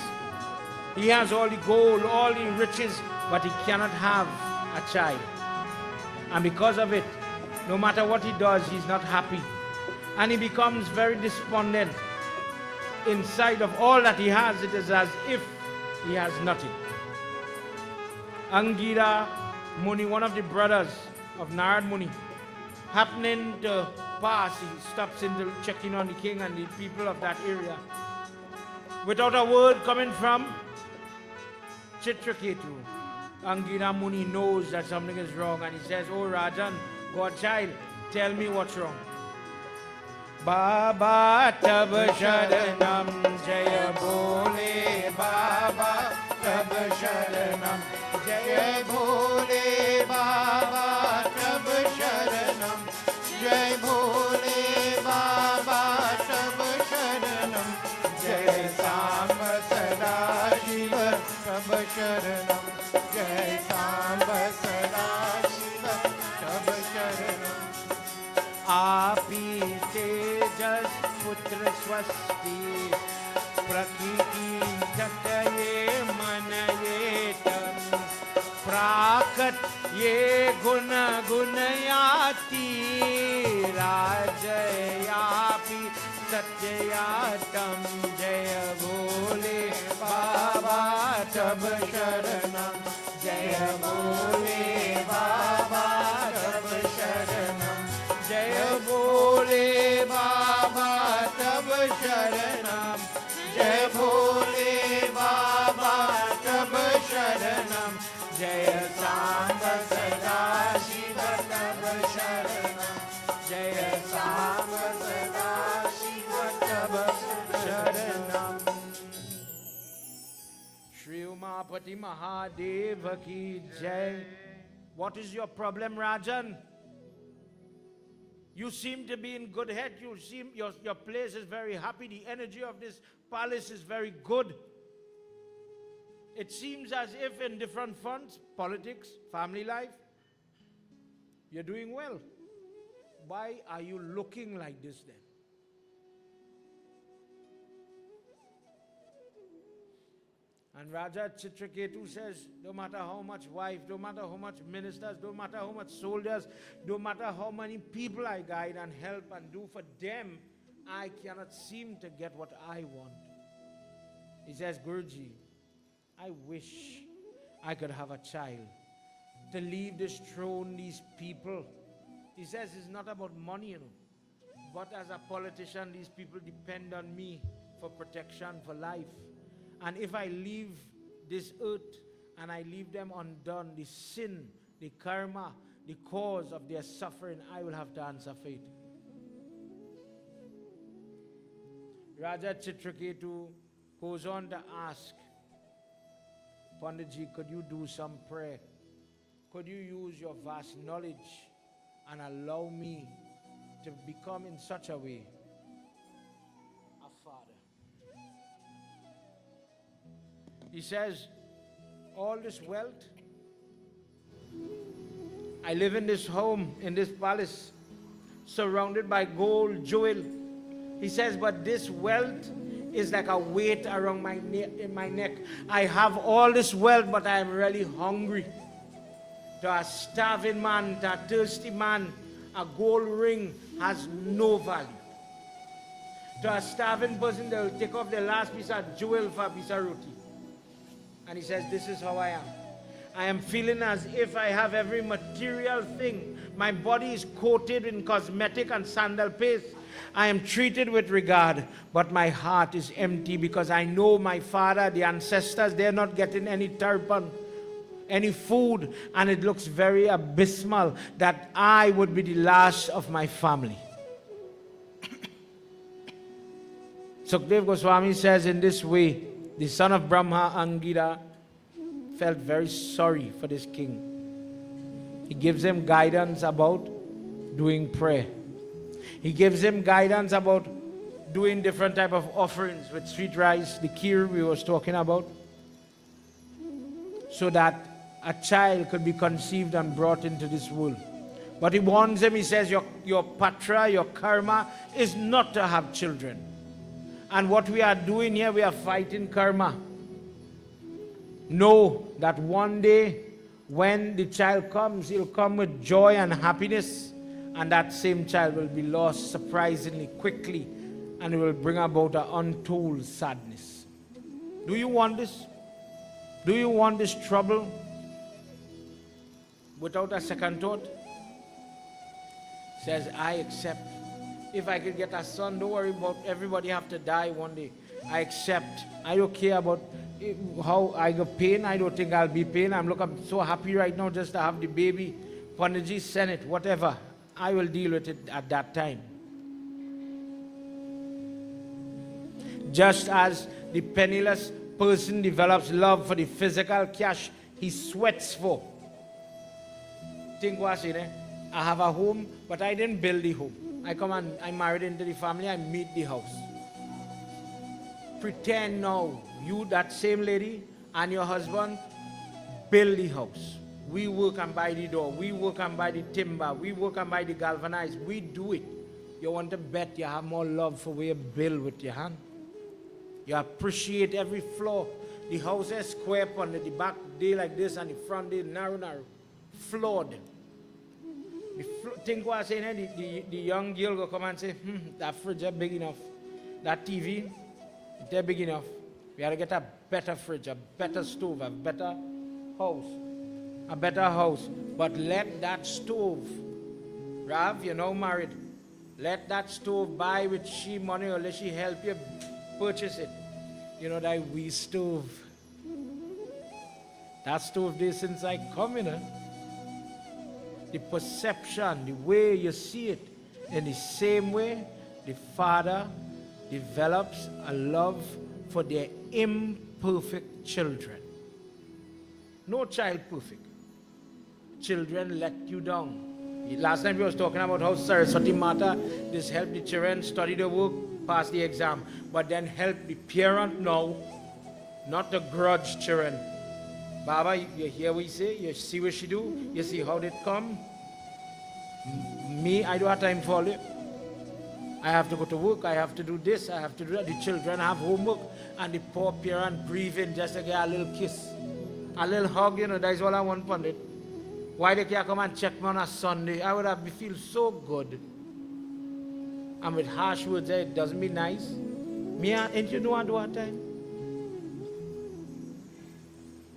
He has all the gold, all the riches, but he cannot have a child. And because of it, no matter what he does, he's not happy. And he becomes very despondent. Inside of all that he has, it is as if he has nothing. Angira Muni, one of the brothers of Narad Muni, happening to pass, he stops in to checking on the king and the people of that area. Without a word coming from Chitra Ketu, Angira Muni knows that something is wrong, and he says, "Oh Rajan, Godchild, tell me what's wrong." Baba Tab Sharanam, Jaya Bhole Baba Tab Sharanam, Jaya Bhole Baba Tab Sharanam, Jaya Bhole Baba Tab Sharanam, Jai Sam Sada Shiva Tab Sharanam, Jai Sam pavitra swasti prakriti tataye manayetam prakat ye guna gunayati rajayapi satyatam jaya bole baba tab sharanam jaya bole baba tab sharanam jaya bole baba tab sharanam jaya bole baba tab sharanam jaya samba sada shiva tab sharanam jaya samba sada shiva tab sharanam. Shri Umapati Mahadeva ki jai. What is your problem, Rajan? You seem to be in good health. You seem your place is very happy. The energy of this palace is very good. It seems as if in different fronts, politics, family life, you're doing well. Why are you looking like this then? And Raja Chitra Ketu says, no matter how much wife, no matter how much ministers, no matter how much soldiers, no matter how many people I guide and help and do for them, I cannot seem to get what I want. He says, Guruji, I wish I could have a child to leave this throne, these people. He says it's not about money, you know. But as a politician, these people depend on me for protection, for life. And if I leave this earth and I leave them undone, the sin, the karma, the cause of their suffering, I will have to answer for it. Raja Chitra Ketu goes on to ask, Panditji, could you do some prayer? Could you use your vast knowledge and allow me to become in such a way a father? He says, all this wealth, I live in this home, in this palace, surrounded by gold, jewel. He says, but this wealth is like a weight around in my neck. I have all this wealth, but I am really hungry. To a starving man, to a thirsty man, a gold ring has no value. To a starving person, they will take off the last piece of jewel for a piece of roti. And he says, this is how I am. I am feeling as if I have every material thing. My body is coated in cosmetic and sandal paste. I am treated with regard, but my heart is empty because I know my father, the ancestors, they're not getting any tarpan, any food, and it looks very abysmal that I would be the last of my family. Sukdev Goswami says in this way, the son of Brahma, Angira, felt very sorry for this king. He gives him guidance about doing prayer. He gives him guidance about doing different type of offerings with sweet rice, the kheer we was talking about, so that a child could be conceived and brought into this world. But he warns him, he says, your patra, your karma is not to have children. And what we are doing here, we are fighting karma. Know that one day when the child comes, he'll come with joy and happiness, and that same child will be lost surprisingly quickly, and it will bring about an untold sadness. Do you want this? Do you want this trouble without a second thought? Says, I accept. If I could get a son, don't worry about everybody have to die one day. I accept. I don't care about how I got pain. I don't think I'll be pain. I'm so happy right now just to have the baby. Panditji, send it, whatever. I will deal with it at that time. Just as the penniless person develops love for the physical cash he sweats for. Think what's in it? I have a home, but I didn't build the home. I come and I married into the family, I meet the house. Pretend now, you, that same lady, and your husband, build the house. We work and buy the door. We work and buy the timber. We work and buy the galvanized. We do it. You want to bet you have more love for where you build with your hand. You appreciate every floor. The house is square on the back day like this and the front day narrow. Flawed. Think what I'm saying, the young girl will come and say, that fridge is big enough. That TV, they're big enough. We have to get a better fridge, a better stove, a better house. A better house. But let that stove, Rav, you're now married. Let that stove buy with she money or let she help you purchase it. You know that wee stove. That stove there since I come in. The perception, the way you see it, in the same way, the Father develops a love for their imperfect children. No child perfect. Children let you down. Last time we was talking about how Saraswati Mata, this help the children study the work, pass the exam, but then help the parent now, not the grudge children. Baba, you hear what you say, you see what she do, you see how it come. Me, I don't have time for it. I have to go to work, I have to do this, I have to do that. The children have homework, and the poor parent grieving just to get a little kiss. A little hug, you know, that is all I want from it. Why they can't come and check me on a Sunday? I would have feel so good. And with harsh words, it doesn't be nice. Me, ain't you know I do that time?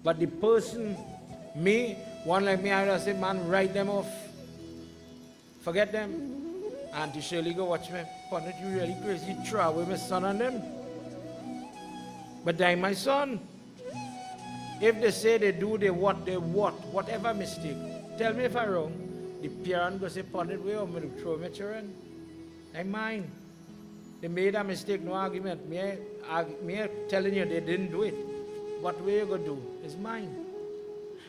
But the person, me, one like me, I would have said, man, write them off. Forget them. Auntie Shirley go watch me. Pundit, you really crazy. Throw away my son on them. But I'm my son. If they say they do, whatever mistake, tell me if I'm wrong. The parent go say, Pundit, where am I to throw my children? I'm mine. They made a mistake, no argument. Me telling you they didn't do it. What way you going to do? It's mine.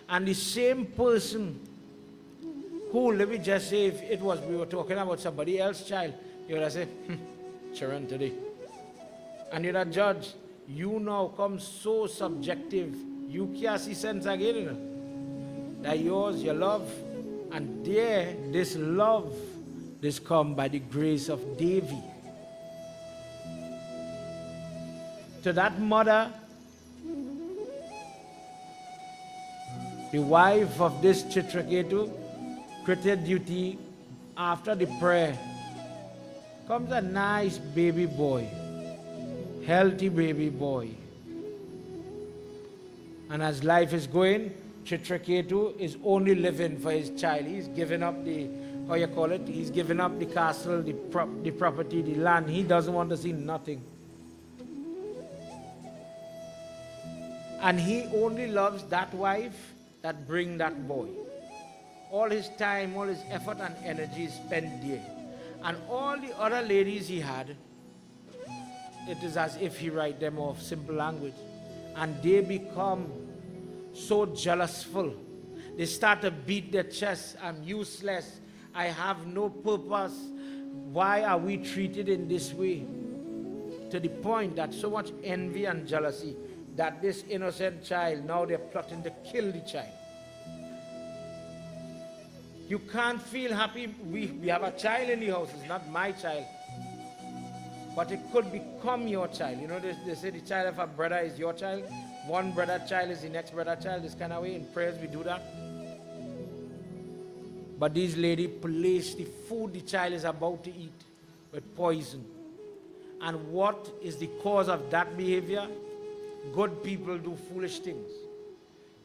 And the same person who, let me just say, if it was, we were talking about somebody else's child, you would have said, children today. And you'd have judged. You now come so subjective. You can't see sense again, you know. That yours, your love. And there, this love, this come by the grace of Devi. To that mother, the wife of this Chitra Ketu, created duty after the prayer. Comes a nice baby boy, healthy baby boy. And as life is going, Chitra Ketu is only living for his child. He's given up the, how you call it, he's given up the castle, the property, the land. He doesn't want to see nothing. And he only loves that wife that bring that boy. All his time, all his effort and energy is spent there. And all the other ladies he had, it is as if he write them off, simple language. And they become so jealousful. They start to beat their chest. I'm useless. I have no purpose. Why are we treated in this way? To the point that so much envy and jealousy that this innocent child, now they're plotting to kill the child. You can't feel happy. We have a child in the house. It's not my child. But it could become your child. You know, they say the child of a brother is your child. One brother child is the next brother child. This kind of way. In prayers we do that. But these ladies place the food the child is about to eat with poison. And what is the cause of that behavior? Good people do foolish things.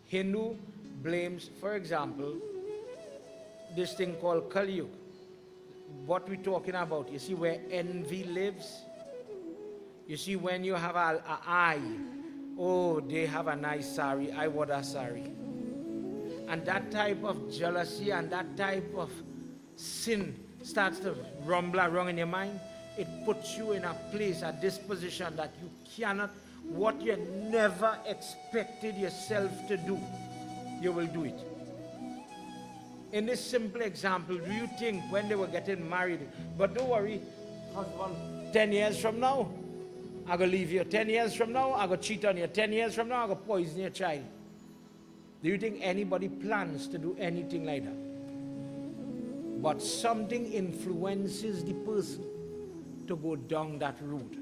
Hindu blames, for example, this thing called Kali Yuga. What we're talking about, you see where envy lives? You see when you have an eye, oh, they have a nice sari, I want a sari. And that type of jealousy and that type of sin starts to rumble around in your mind. It puts you in a place, a disposition that you cannot, what you never expected yourself to do, you will do it. In this simple example, do you think when they were getting married, but don't worry, husband, 10 years from now, I'm going to leave you. 10 years from now, I'm going to cheat on you. 10 years from now, I'm going to poison your child. Do you think anybody plans to do anything like that? but something influences the person to go down that route.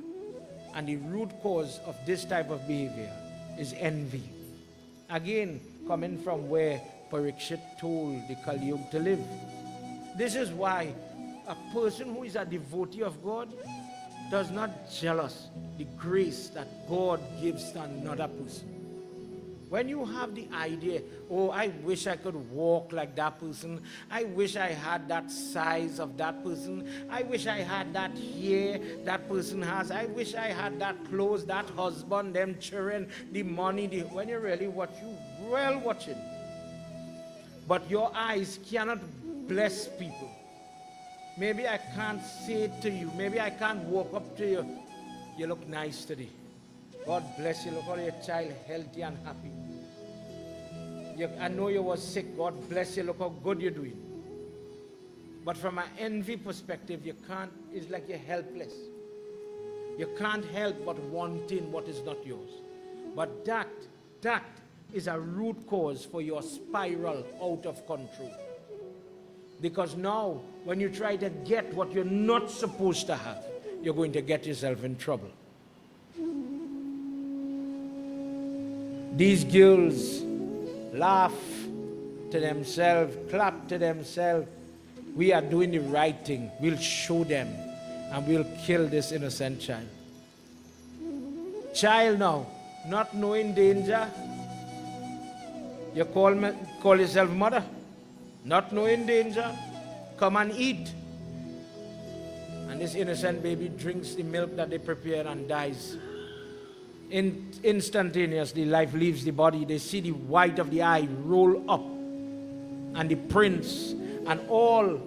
And the root cause of this type of behavior is envy. Again, coming from where Parikshit told the Kali Yuga to live. This is why a person who is a devotee of God does not jealous the grace that God gives to another person. When you have the idea, oh, I wish I could walk like that person. I wish I had that size of that person. I wish I had that hair that person has. I wish I had that clothes, that husband, them children, the money. When you really watch, you well watching. But your eyes cannot bless people. Maybe I can't say it to you. Maybe I can't walk up to you. You look nice today. God bless you. Look at your child healthy and happy. I know you were sick. God bless you. Look how good you're doing. But from an envy perspective, you can't. It's like you're helpless. You can't help but wanting what is not yours. But that is a root cause for your spiral out of control. Because now, when you try to get what you're not supposed to have, you're going to get yourself in trouble. These girls laugh to themselves, clap to themselves. We are doing the right thing. We'll show them and we'll kill this innocent child. Child now, not knowing danger, you call yourself mother. Not knowing danger, come and eat. And this innocent baby drinks the milk that they prepared and dies. Instantaneously, life leaves the body. They see the white of the eye roll up. And the prince and all.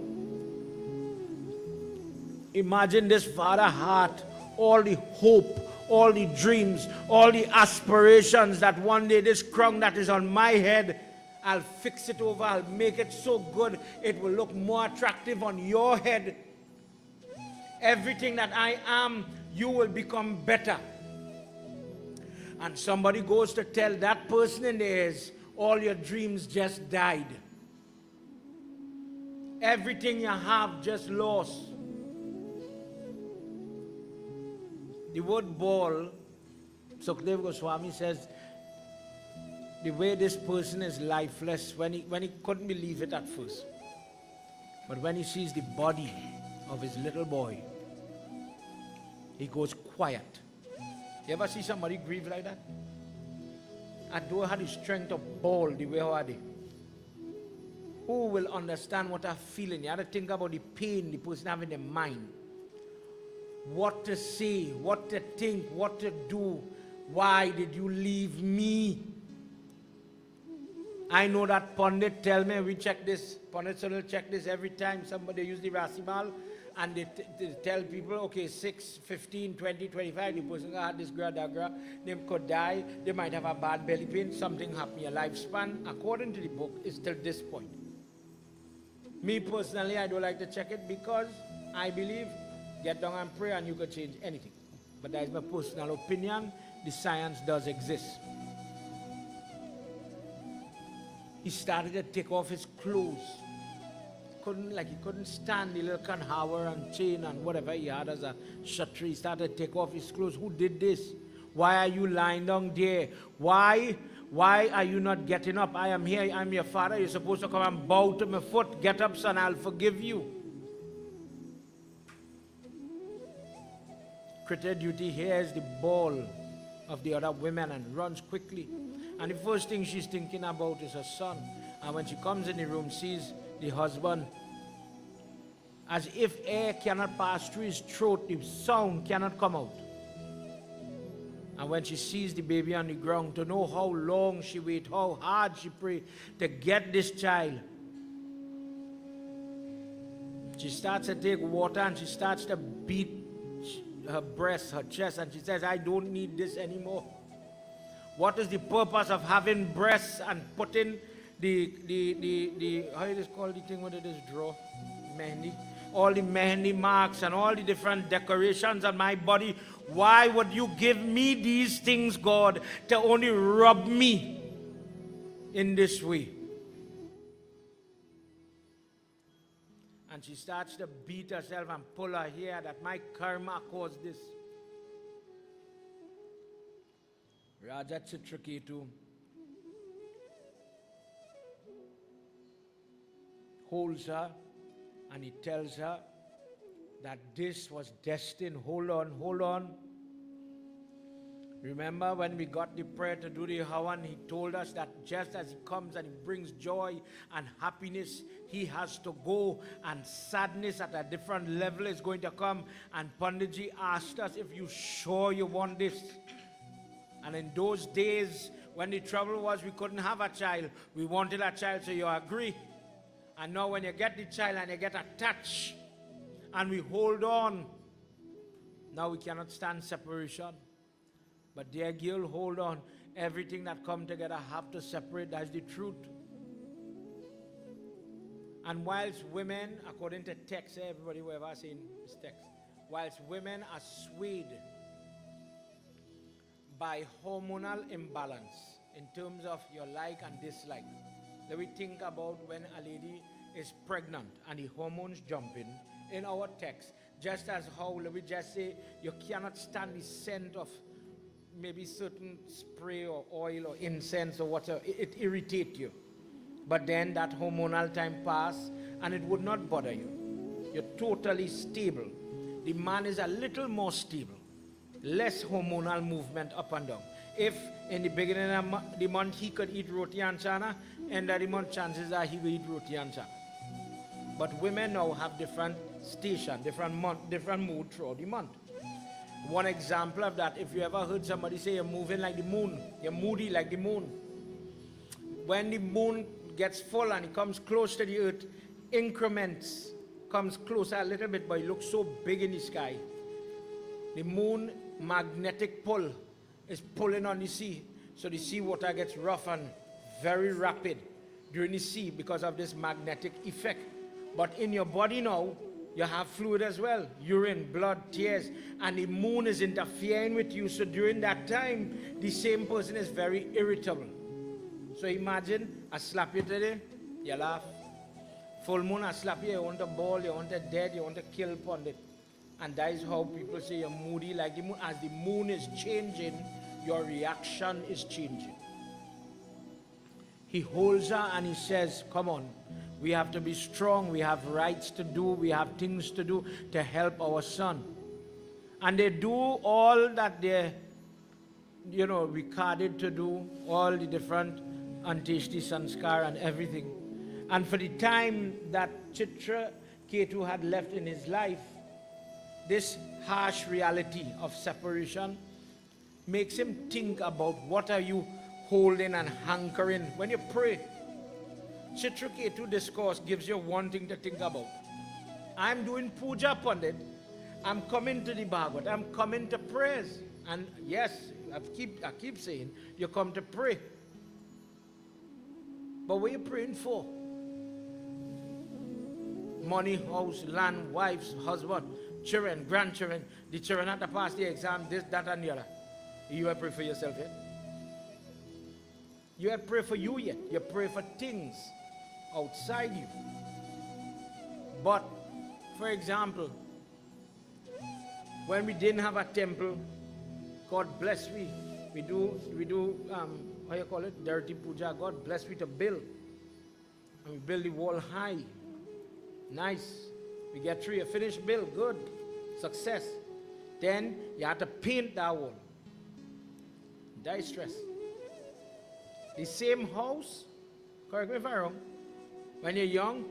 Imagine this father heart, all the hope, all the dreams, all the aspirations that one day this crown that is on my head, I'll fix it over, I'll make it so good, it will look more attractive on your head. Everything that I am, you will become better. And somebody goes to tell that person in the ears, all your dreams just died. Everything you have just lost. The word ball, Sukdev Goswami says, the way this person is lifeless, when he couldn't believe it at first. But when he sees the body of his little boy, he goes quiet. You ever see somebody grieve like that? I don't have the strength to bawl the way how are they. Who will understand what I'm feeling? You have to think about the pain the person have in their mind. What to say, what to think, what to do. Why did you leave me? I know that Pandit tell me, we check this, Pandit will check this every time somebody use the Rasibal, and they tell people, okay, 6, 15, 20, 25, the person had this gradagra, they could die, they might have a bad belly pain, something happened, your lifespan, according to the book, is till this point. Me personally, I don't like to check it because I believe, get down and pray and you can change anything. But that is my personal opinion, the science does exist. He started to take off his clothes. He couldn't stand the little kanhawa and chain and whatever he had as a shatri. He started to take off his clothes. Who did this? Why are you lying down there? Why are you not getting up? I am here. I'm your father. You're supposed to come and bow to my foot. Get up, son. I'll forgive you. Krita Duty hears the bawl of the other women and runs quickly. And the first thing she's thinking about is her son. And when she comes in the room, sees the husband, as if air cannot pass through his throat, the sound cannot come out. And when she sees the baby on the ground, to know how long she waited, how hard she prayed to get this child, she starts to take water and she starts to beat her breast, her chest, and she says, I don't need this anymore. What is the purpose of having breasts and putting the how it is called, the thing what it is, draw? Mehendi. All the mehendi marks and all the different decorations on my body. Why would you give me these things, God, to only rub me in this way? And she starts to beat herself and pull her hair that my karma caused this. Raja Chitra Ketu holds her and he tells her that this was destined. Hold on, hold on. Remember when we got the prayer to do the Hawan, he told us that just as he comes and he brings joy and happiness, he has to go, and sadness at a different level is going to come. And Panditji asked us, if you sure you want this? And in those days, when the trouble was we couldn't have a child, we wanted a child, so you agree. And now when you get the child and you get attached, and we hold on, now we cannot stand separation. But dear girl, hold on. Everything that come together have to separate. That's the truth. And whilst women, according to text, everybody who ever seen this text, whilst women are swayed by hormonal imbalance in terms of your like and dislike. Let me think about when a lady is pregnant and the hormones jumping in our text, just as how, let me just say, you cannot stand the scent of maybe certain spray or oil or incense or whatever, it irritates you. But then that hormonal time pass and it would not bother you. You're totally stable. The man is a little more stable, less hormonal movement up and down. If in the beginning of the month he could eat roti and chana, end of the month chances are he will eat roti and chana. But women now have different station, different mood throughout the month. One example of that, if you ever heard somebody say you're moving like the moon, you're moody like the moon. When the moon gets full and it comes close to the earth, increments, comes closer a little bit, but it looks so big in the sky. The moon magnetic pull is pulling on the sea, so the sea water gets rough and very rapid during the sea because of this magnetic effect. But in your body now, you have fluid as well, urine, blood, tears, and the moon is interfering with you. So during that time, the same person is very irritable. So imagine, I slap you today, you laugh. Full moon, I slap you, you want to ball, you want to dead, you want to kill upon it. And that is how people say you're moody like the moon. As the moon is changing, your reaction is changing. He holds her and he says, come on. We have to be strong. We have rights to do. We have things to do to help our son. And they do all that they're, recorded to do, all the different Anteshti Sanskar and everything. And for the time that Chitra Ketu had left in his life, this harsh reality of separation makes him think about what are you holding and hankering when you pray. Chitra Ketu Discourse gives you one thing to think about. I'm doing puja pandit. I'm coming to the Bhagwat. I'm coming to prayers. And yes, I keep saying, you come to pray. But what are you praying for? Money, house, land, wives, husband, children, grandchildren. The children have to pass the exam, this, that, and the other. You have pray for yourself yet? You have pray for you yet? You pray for things outside you. But, for example, when we didn't have a temple, God bless we. We do how you call it? Dirty puja. God bless we to build. And we build the wall high. Nice. We get through a finished build. Good. Success. Then you have to paint that wall. Die stress. The same house, correct me if I'm wrong, when you're young,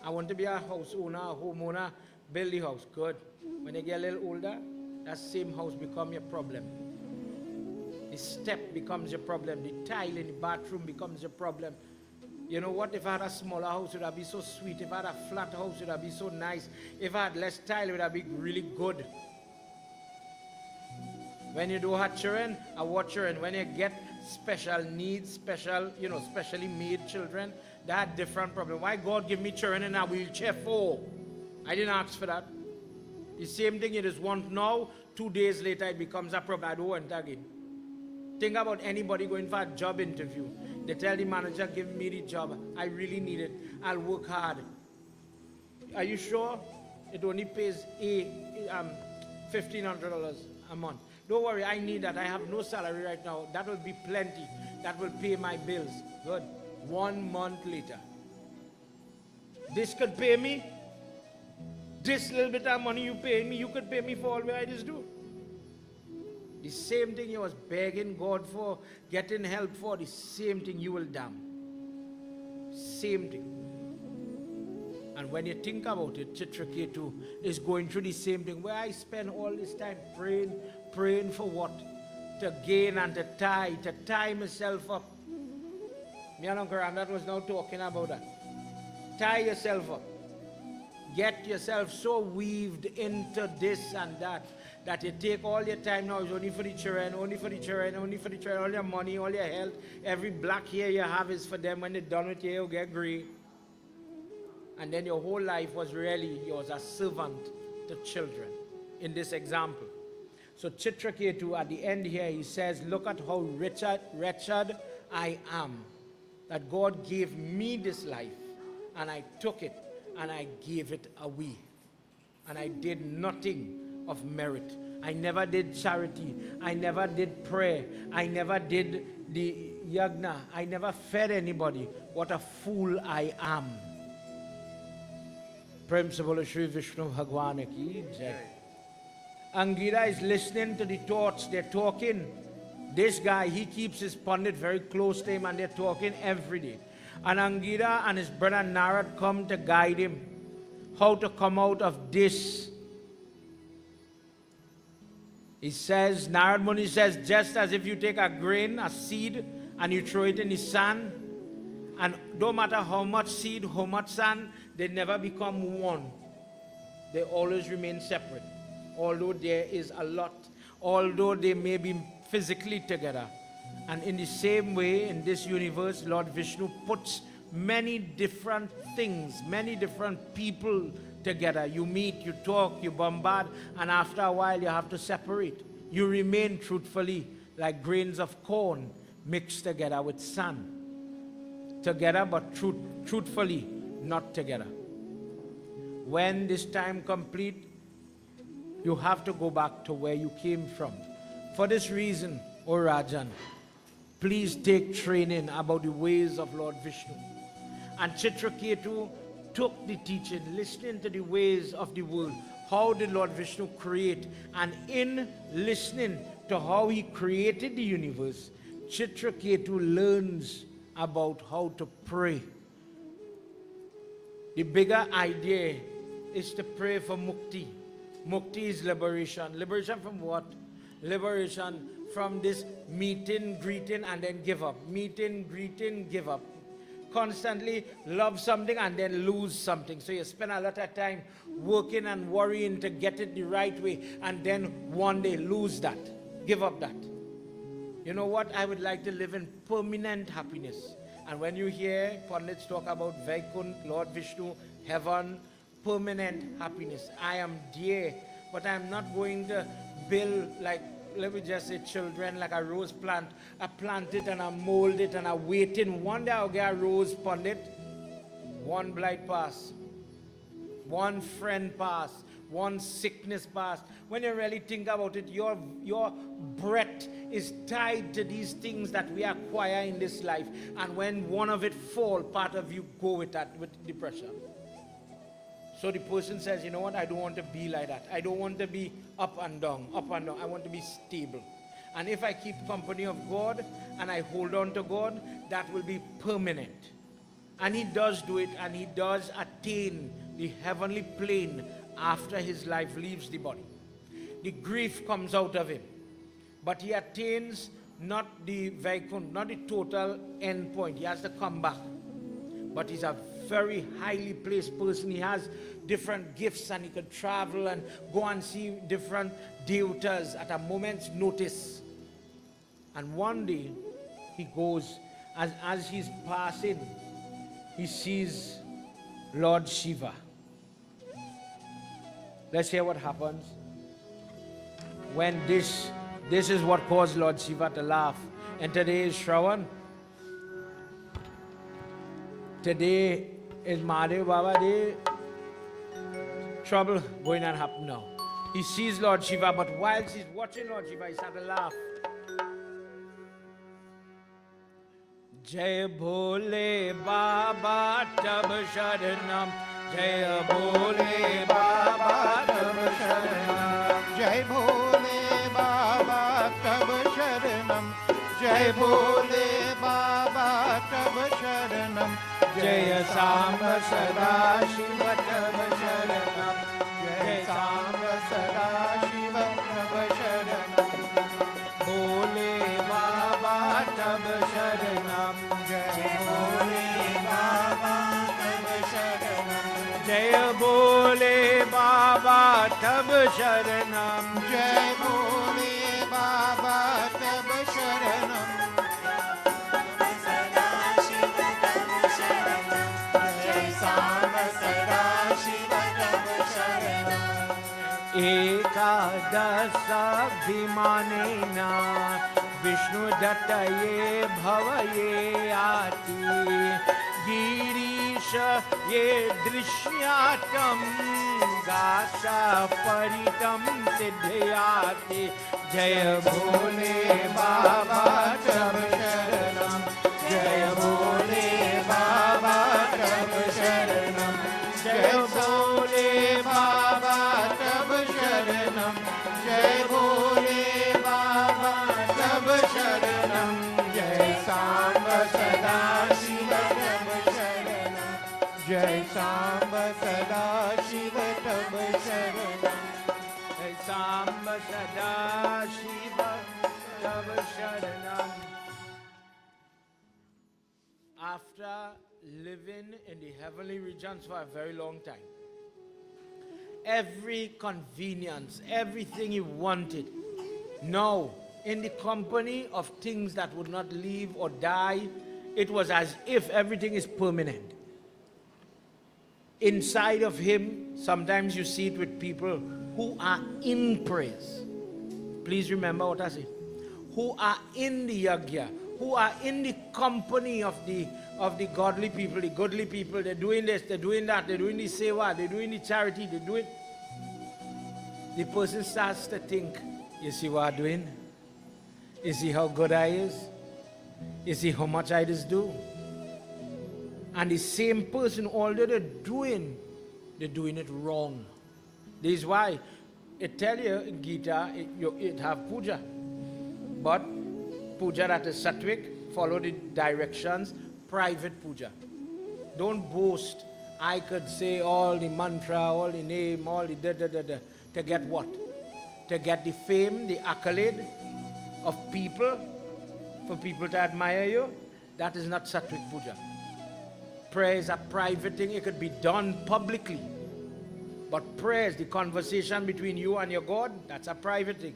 I want to be a house owner, a homeowner, build the house. Good. When you get a little older, that same house becomes your problem. The step becomes your problem. The tile in the bathroom becomes your problem. You know what? If I had a smaller house, it would be so sweet. If I had a flat house, it would be so nice. If I had less tile, it would be really good. When you do have children, I watch children. When you get special needs, specially made children, that different problem. Why God give me children in a wheelchair for? I didn't ask for that. The same thing you just want now, 2 days later it becomes a problem. I don't want that again. Think about anybody going for a job interview. They tell the manager, give me the job. I really need it. I'll work hard. Are you sure? It only pays $1,500 a month. Don't worry, I need that. I have no salary right now. That will be plenty. That will pay my bills. Good. 1 month later. This could pay me. This little bit of money you pay me, you could pay me for all what I just do. The same thing you was begging God for, getting help for, the same thing you will damn. Same thing. And when you think about it, Chitra Ketu is going through the same thing, where I spend all this time praying for what? To gain and to tie myself up. Me and Uncle Ramdat was now talking about that. Tie yourself up. Get yourself so weaved into this and that you take all your time now is only for the children, all your money, all your health. Every black hair you have is for them. When they're done with you, you'll get gray. And then your whole life was really yours as servant to children in this example. So Chitra Ketu at the end here, he says, look at how wretched I am. That God gave me this life and I took it and I gave it away. And I did nothing of merit. I never did charity. I never did prayer. I never did the Yagna. I never fed anybody. What a fool I am. Prem se bolo Shri Vishnu Bhagwan ki jai. Angira is listening to the thoughts. They're talking. This guy, he keeps his pundit very close to him and they're talking every day. And Angira and his brother Narad come to guide him how to come out of this. He says, Narad Muni says, just as if you take a grain, a seed, and you throw it in the sand, and don't matter how much seed, how much sand, they never become one. They always remain separate. Although there is a lot, although they may be physically together. And in the same way, in this universe, Lord Vishnu puts many different things, many different people together. You meet, you talk, you bombard, and after a while you have to separate. You remain truthfully like grains of corn mixed together with sand. Together, but truthfully not together. When this time complete, you have to go back to where you came from. For this reason, O Rajan, please take training about the ways of Lord Vishnu. And Chitra Ketu took the teaching, listening to the ways of the world. How did Lord Vishnu create? And in listening to how he created the universe, Chitra Ketu learns about how to pray. The bigger idea is to pray for mukti. Mukti is liberation. Liberation from what? Liberation from this meeting, greeting, and then give up. Meeting, greeting, give up. Constantly love something and then lose something. So you spend a lot of time working and worrying to get it the right way, and then one day lose that. Give up that. You know what? I would like to live in permanent happiness. And when you hear pundits talk about Vaikunt, Lord Vishnu, heaven, permanent happiness, I am there, but I am not going to build like, let me just say, children, like a rose plant. I plant it and I mold it and I wait in. One day I'll get a rose pundit. One blight pass. One friend pass. One sickness pass. When you really think about it, your breath is tied to these things that we acquire in this life. And when one of it fall, part of you go with that, with depression. So the person says, you know what, I don't want to be like that. I don't want to be up and down, up and down. I want to be stable. And if I keep company of God and I hold on to God, that will be permanent. And he does do it, and he does attain the heavenly plane after his life leaves the body. The grief comes out of him. But he attains not the Vaikunt, not the total end point. He has to come back. But he's a very highly placed person. He has different gifts and he can travel and go and see different devatas at a moment's notice. And one day he goes, as he's passing, he sees Lord Shiva. Let's hear what happens when this is what caused Lord Shiva to laugh. And today is Shravan. Today is Mahadev Baba Day. trouble going to happen now. He sees Lord Shiva, but whilst he's watching Lord Shiva, he started to laugh. Jai Bhole Baba Tab Sharanam, Jai Bhole Baba Tab Sharanam, Jai Bhole Baba Tab Sharanam, Jai Bhole Baba Tab Sharanam, Jai Samba Sada Shiva Tab Sharanam, Jai Samba Sada Shiva Tab Sharanam, Bhole Baba Tab Sharanam, Jai Bhole Baba Tab Sharanam, Jai Bhole Baba Tab Sharanam, Jai Bhole Baba Tab Sharanam, Jai Samba Sada Shiva Tab Sharanam. Ekadasa Bhimanena Vishnu Dattaye Bhavaye Ati Girisha Ye Drishyatam Gasa Paritam Siddhyati Jaya Bhole Baba Tab Sharanam Jaya Bhole Baba Tab Sharanam Jaya Bhole Baba Tab Sharanam Jai Bhole Baba Tab Sharanam Jai Samba Sada Shiva Tab Sharanam Jai Samba Sada Shiva Tab Sharanam. Jai Samba Sada Shiva Tab Sharanam. After living in the heavenly regions for a very long time, every convenience, everything he wanted, now in the company of things that would not leave or die, it was as if everything is permanent. Inside of him, sometimes you see it with people who are in praise. Please remember what I say. Who are in the Yagna, who are in the company of the godly people, the godly people. They're doing this, they're doing that, they're doing the seva, they're doing the charity, they're doing. The person starts to think, you see what I'm doing? You see how good I is? You see how much I just do? And the same person, although they're doing it wrong. This is why it tell you in Gita, it have puja. But puja that is sattvic, follow the directions, private puja. Don't boast. I could say all the mantra, all the name, all the da-da-da-da. To get what? To get the fame, the accolade of people, for people to admire you. That is not sattvic puja. Prayer is a private thing. It could be done publicly. But prayer is the conversation between you and your God. That's a private thing.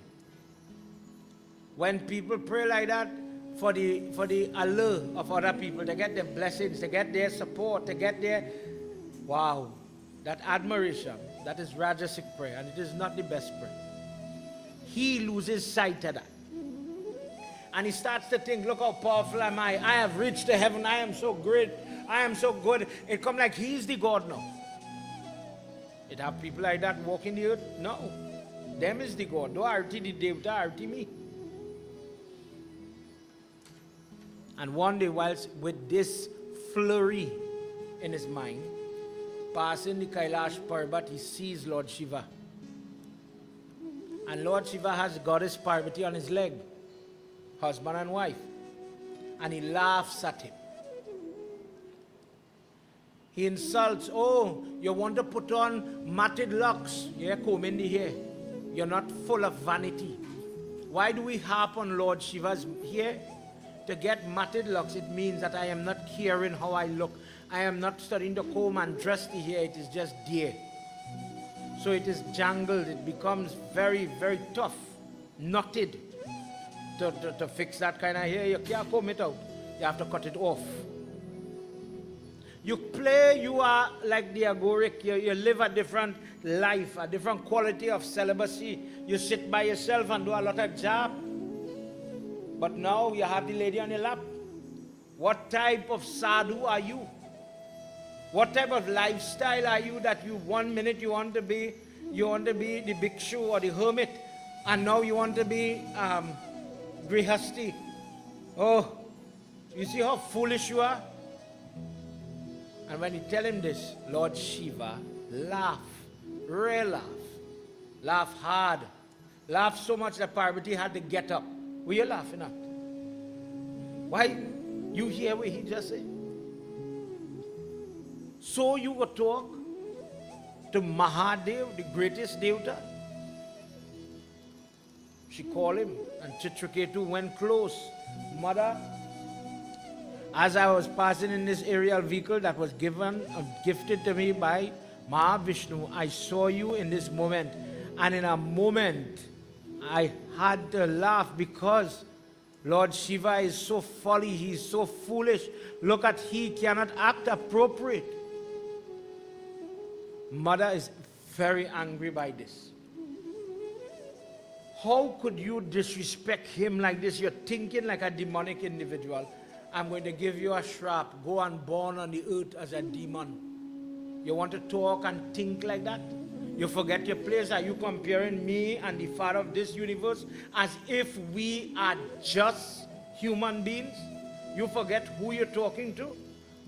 When people pray like that for the allure of other people, to get their blessings, to get their support, to get their, wow, that admiration, that is Rajasic prayer, and it is not the best prayer. He loses sight of that. And he starts to think, look how powerful am I? I have reached the heaven. I am so great. I am so good. It comes like he's the God now. It have people like that walking the earth? No. Them is the God. Do arti the devta, arti me. And one day, whilst with this flurry in his mind, passing the Kailash Parbat, he sees Lord Shiva. And Lord Shiva has Goddess Parvati on his leg, husband and wife. And he laughs at him. He insults, oh, you want to put on matted locks. Yeah, comb in the hair. You're not full of vanity. Why do we harp on Lord Shiva's hair? To get matted locks, it means that I am not caring how I look. I am not studying to comb and dress the hair. It is just there. So it is jangled. It becomes very, very tough, knotted. To fix that kind of hair, you can't comb it out. You have to cut it off. You play, you are like the agoric. You live a different life, a different quality of celibacy. You sit by yourself and do a lot of job. But now you have the lady on your lap. What type of sadhu are you? What type of lifestyle are you that you 1 minute you want to be the bhikshu or the hermit, and now you want to be grihasti? Oh, you see how foolish you are? And when you tell him this, Lord Shiva laugh, real laugh hard, laugh so much that Parvati had to get up. Were you laughing at? Why? You hear what he just said? So you would talk to Mahadev, the greatest Devta? She called him, and Chitra Ketu went close. Mother, as I was passing in this aerial vehicle that was gifted to me by Mahavishnu, I saw you in this moment. And in a moment, I had to laugh because Lord Shiva is so folly, he is so foolish. Look at, he cannot act appropriate. Mother is very angry by this. How could you disrespect him like this? You're thinking like a demonic individual. I'm going to give you a shrap. Go and born on the earth as a demon. You want to talk and think like that? You forget your place. Are you comparing me and the Father of this universe as if we are just human beings? You forget who you're talking to?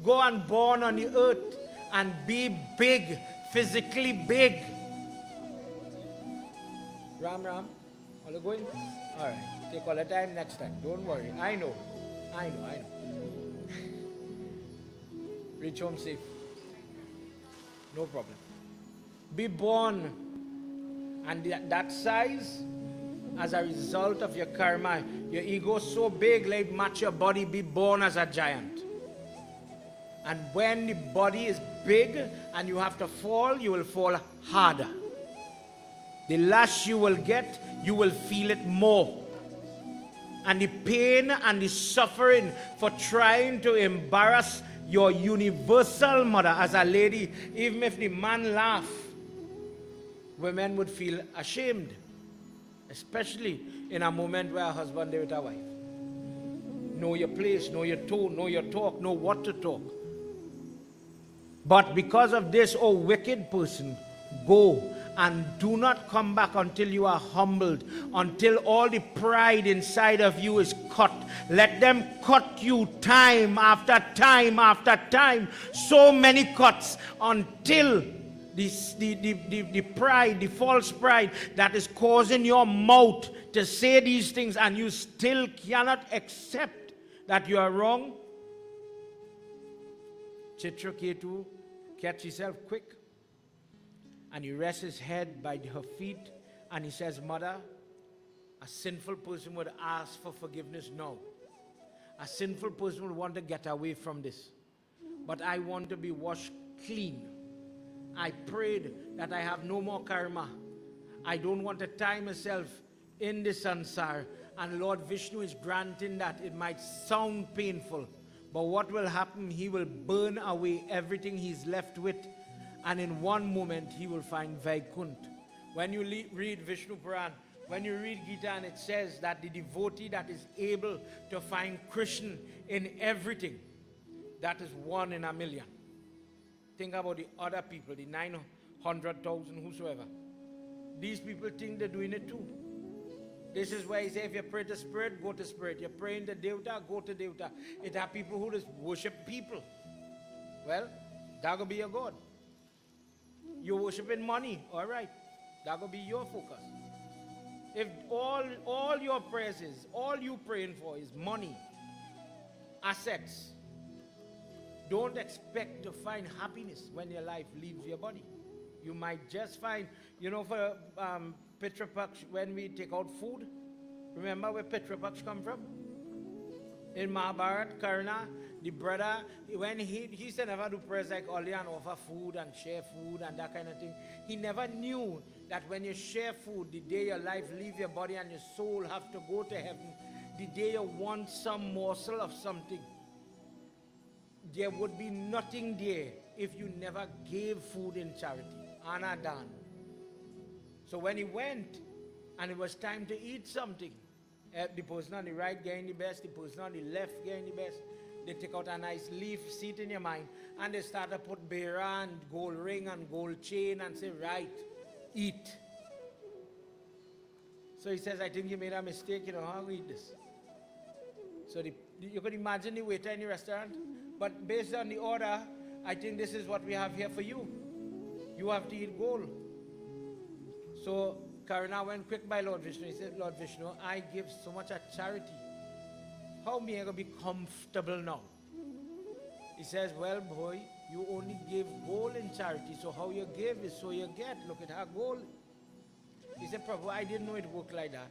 Go and born on the earth and be big, physically big. Ram, are you going? All right, take all the time next time. Don't worry. I know. Reach home safe. No problem. Be born, and that size, as a result of your karma, your ego so big, like match your body, be born as a giant. And when the body is big and you have to fall, you will fall harder. The lash you will get, you will feel it more. And the pain and the suffering for trying to embarrass your universal mother as a lady, even if the man laugh, women would feel ashamed, especially in a moment where a husband there with a wife. Know your place, know your tone, know your talk, know what to talk. But because of this, oh wicked person, go and do not come back until you are humbled, until all the pride inside of you is cut. Let them cut you time after time after time, so many cuts, until the pride, the false pride that is causing your mouth to say these things, and you still cannot accept that you are wrong. Chitra Ketu catch himself quick, and he rests his head by her feet, and he says, Mother, a sinful person would ask for forgiveness now. A sinful person would want to get away from this. But I want to be washed clean. I prayed that I have no more karma. I don't want to tie myself in this sansar. And Lord Vishnu is granting that. It might sound painful, but what will happen? He will burn away everything he's left with. And in one moment, he will find Vaikunt. When you read Vishnu Puran, when you read Gita, and it says that the devotee that is able to find Krishna in everything, that is 1 in a million. Think about the other people, the 900,000, whosoever. These people think they're doing it too. This is why he says, if you pray to spirit, go to spirit. You're praying to Devta, go to Devta. It are people who just worship people. Well, that will be your God. You're worshiping money, all right. That will be your focus. If all your prayers is, all you praying for is money, assets, don't expect to find happiness when your life leaves your body. You might just find, for Pitra Paksh, when we take out food, remember where Pitra Paksh come from? In Mahabharat, Karna, the brother, when he said never do prayers like only and offer food and share food and that kind of thing. He never knew that when you share food, the day your life leave your body and your soul have to go to heaven, the day you want some morsel of something, there would be nothing there if you never gave food in charity. Anadan. So when he went and it was time to eat something, the person on the right getting the best, the person on the left getting the best. they take out a nice leaf, see it in your mind, and they start to put bera and gold ring and gold chain and say, right, eat. So he says, I think you made a mistake, how we eat this? So you could imagine the waiter in the restaurant, but based on the order, I think this is what we have here for you. You have to eat gold. So Karuna went quick by Lord Vishnu. He said, Lord Vishnu, I give so much at charity. How am I going to be comfortable now? He says, well, boy, you only give gold in charity, so how you give is so you get. Look at her gold. He said, Prabhu, I didn't know it worked like that.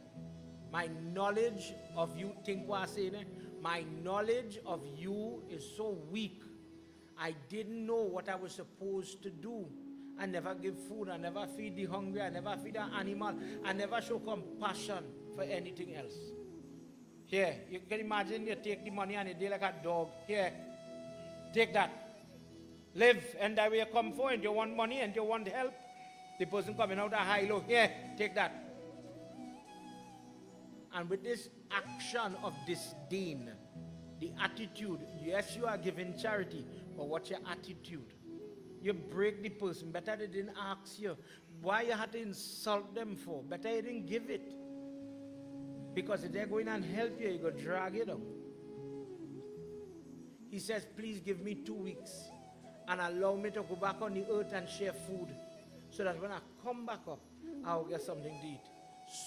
My knowledge of you, think what I'm saying, my knowledge of you is so weak. I didn't know what I was supposed to do. I never give food, I never feed the hungry, I never feed an animal, I never show compassion for anything else. Here, you can imagine you take the money and you do like a dog. Here, take that. Live, and that way you come for and you want money and you want help. The person coming out a high low, here, take that. And with this action of disdain, the attitude, yes, you are giving charity, but what's your attitude? You break the person. Better they didn't ask you. Why you had to insult them for? Better you didn't give it. Because if they're going and help you, you're going to drag it down. He says, please give me 2 weeks and allow me to go back on the earth and share food so that when I come back up, I'll get something to eat.